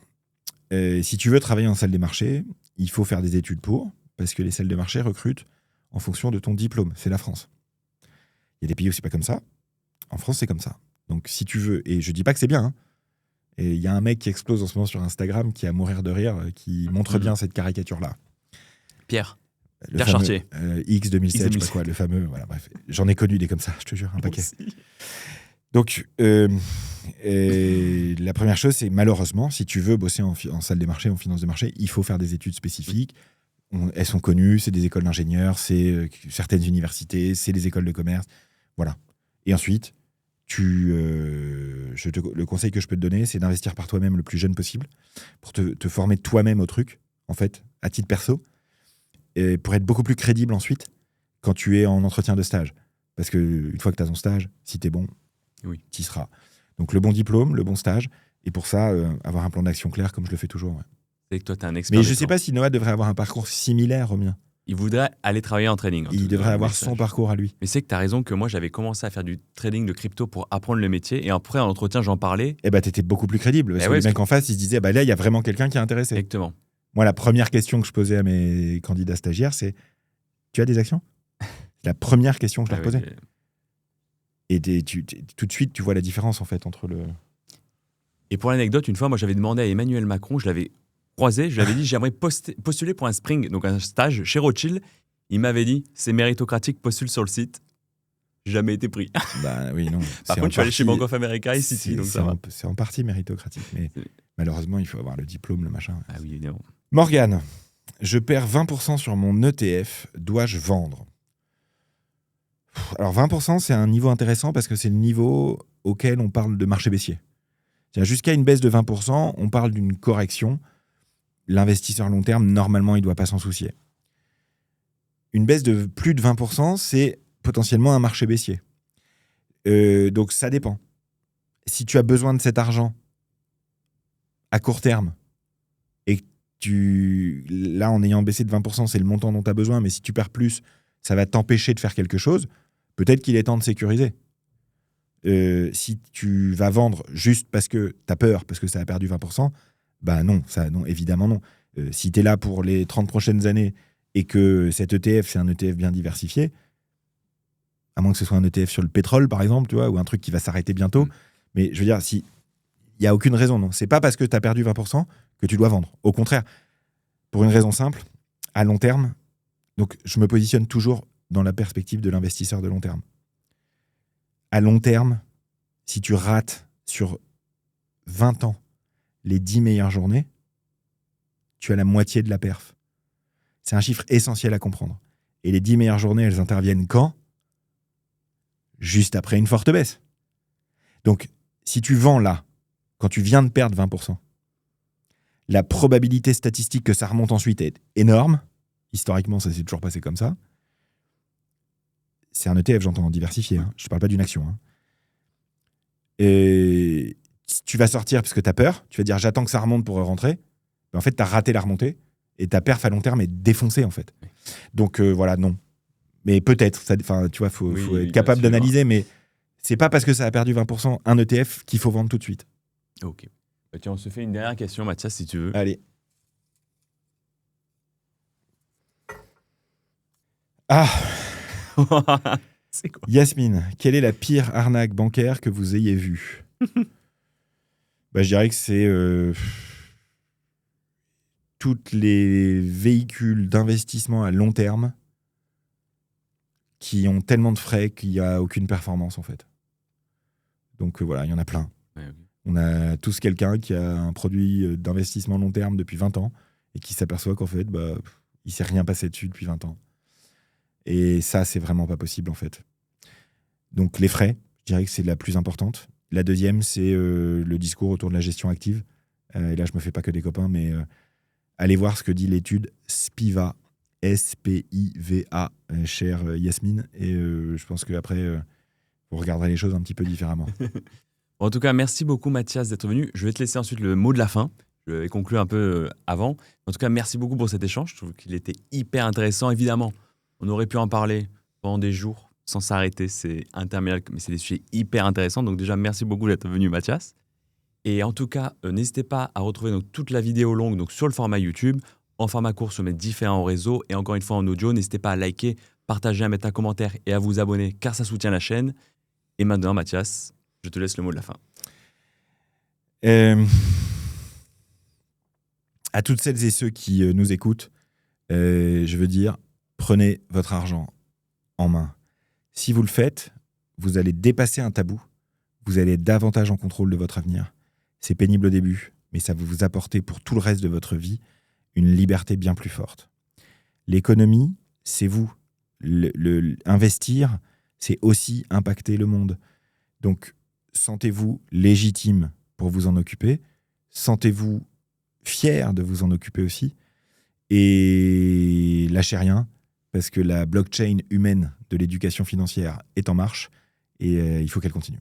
si tu veux travailler en salle des marchés, il faut faire des études pour, parce que les salles de marché recrutent en fonction de ton diplôme. C'est la France. Il y a des pays où c'est pas comme ça. En France, c'est comme ça. Donc, si tu veux, et je dis pas que c'est bien, hein, et il y a un mec qui explose en ce moment sur Instagram qui est à mourir de rire, qui montre bien cette caricature-là. Pierre Le fameux, Chartier. X 2007, je sais pas 2007. quoi, le fameux. Voilà, bref. J'en ai connu des comme ça, je te jure, un paquet. Aussi. Donc, la première chose, c'est malheureusement, si tu veux bosser en salle des marchés, en finance de marché, il faut faire des études spécifiques. Elles sont connues, c'est des écoles d'ingénieurs, c'est certaines universités, c'est des écoles de commerce. Voilà. Et ensuite, le conseil que je peux te donner, c'est d'investir par toi-même le plus jeune possible pour te former toi-même au truc, en fait, à titre perso, et pour être beaucoup plus crédible ensuite quand tu es en entretien de stage. Parce qu'une fois que tu as ton stage, si tu es bon, Oui. tu y seras. Donc le bon diplôme, le bon stage, et pour ça, avoir un plan d'action clair comme je le fais toujours. Ouais. C'est que toi, t'es un expert. Mais je des sais plans. pas si Noah devrait avoir un parcours similaire au mien. Il voudrait aller travailler en trading. en Il tout- devrait dans avoir le son message. parcours à lui. Mais c'est que tu as raison que moi, j'avais commencé à faire du trading de crypto pour apprendre le métier. Et après, en entretien, j'en parlais. Eh ben, t'étais beaucoup plus crédible. Parce Eh que ouais, le parce mec en face, il se disait, bah là, il y a vraiment quelqu'un qui est intéressé. Exactement. Moi, la première question que je posais à mes candidats stagiaires, c'est, tu as des actions? C'est la première question que je leur Ah oui, posais. Et tout de suite, tu vois la différence, en fait, entre le... Et pour l'anecdote, une fois, moi, j'avais demandé à Emmanuel Macron, je l'avais croisé, je lui avais dit, j'aimerais postuler pour un spring, donc un stage chez Rothschild. Il m'avait dit, c'est méritocratique, postule sur le site. J'ai jamais été pris. Bah oui, non. Par C'est contre, en je suis allé chez partie- Bank of America et Citi, donc ça va. c'est en partie méritocratique, mais C'est- malheureusement, il faut avoir le diplôme, le machin. Ah oui, évidemment. Morgane, je perds 20% sur mon ETF, dois-je vendre? Alors 20%, c'est un niveau intéressant parce que c'est le niveau auquel on parle de marché baissier. C'est-à-dire jusqu'à une baisse de 20%, on parle d'une correction. L'investisseur long terme, normalement, il ne doit pas s'en soucier. Une baisse de plus de 20%, c'est potentiellement un marché baissier. Donc ça dépend. Si tu as besoin de cet argent à court terme, et que là, en ayant baissé de 20%, c'est le montant dont tu as besoin, mais si tu perds plus, ça va t'empêcher de faire quelque chose, peut-être qu'il est temps de sécuriser. Si tu vas vendre juste parce que tu as peur, parce que ça a perdu 20%, bah non, évidemment non. Si tu es là pour les 30 prochaines années et que cet ETF, c'est un ETF bien diversifié, à moins que ce soit un ETF sur le pétrole, par exemple, tu vois, ou un truc qui va s'arrêter bientôt. Mais je veux dire, il n'y a aucune raison. Non. C'est pas parce que tu as perdu 20% que tu dois vendre. Au contraire, pour une raison simple, à long terme, donc je me positionne toujours dans la perspective de l'investisseur de long terme. À long terme, si tu rates sur 20 ans les 10 meilleures journées, tu as la moitié de la perf. C'est un chiffre essentiel à comprendre. Et les 10 meilleures journées, elles interviennent quand? Juste après une forte baisse. Donc, si tu vends là, quand tu viens de perdre 20%, la probabilité statistique que ça remonte ensuite est énorme. Historiquement, ça s'est toujours passé comme ça. C'est un ETF, j'entends, diversifié. Hein. Je ne parle pas d'une action. Hein. Et tu vas sortir parce que tu as peur. Tu vas dire, j'attends que ça remonte pour rentrer. Mais en fait, tu as raté la remontée. Et ta perf à long terme est défoncée, en fait. Donc, voilà, non. Mais peut-être. Tu vois, faut être capable d'analyser. Mais c'est pas parce que ça a perdu 20% un ETF qu'il faut vendre tout de suite. Ok. Bah, tiens, on se fait une dernière question, Mathias, si tu veux. Allez. Ah, C'est quoi? Yasmine, quelle est la pire arnaque bancaire que vous ayez vue? Je dirais que c'est tous les véhicules d'investissement à long terme qui ont tellement de frais qu'il n'y a aucune performance en fait. Donc voilà, il y en a plein. Ouais, ok. On a tous quelqu'un qui a un produit d'investissement long terme depuis 20 ans et qui s'aperçoit qu'en fait, il ne s'est rien passé dessus depuis 20 ans. Et ça, c'est vraiment pas possible en fait. Donc les frais, je dirais que c'est la plus importante. La deuxième, c'est le discours autour de la gestion active. Et là, je me fais pas que des copains, mais allez voir ce que dit l'étude SPIVA, S-P-I-V-A, chère Yasmine. Et je pense qu'après, vous regarderez les choses un petit peu différemment. En tout cas, merci beaucoup Mathias d'être venu. Je vais te laisser ensuite le mot de la fin. Je vais conclure un peu avant. En tout cas, merci beaucoup pour cet échange. Je trouve qu'il était hyper intéressant. Évidemment, on aurait pu en parler pendant des jours sans s'arrêter. C'est interminable, mais c'est des sujets hyper intéressants. Donc déjà, merci beaucoup d'être venu Mathias. Et en tout cas, n'hésitez pas à retrouver donc, toute la vidéo longue donc, sur le format YouTube, en format court sur mes différents réseaux. Et encore une fois en audio, n'hésitez pas à liker, partager, à mettre un commentaire et à vous abonner car ça soutient la chaîne. Et maintenant, Mathias, je te laisse le mot de la fin. À toutes celles et ceux qui nous écoutent, je veux dire, prenez votre argent en main. Si vous le faites, vous allez dépasser un tabou, vous allez être davantage en contrôle de votre avenir. C'est pénible au début, mais ça va vous apporter pour tout le reste de votre vie une liberté bien plus forte. L'économie, c'est vous. Investir, c'est aussi impacter le monde. Donc, sentez-vous légitime pour vous en occuper. Sentez-vous fier de vous en occuper aussi. Et lâchez rien, parce que la blockchain humaine de l'éducation financière est en marche et il faut qu'elle continue.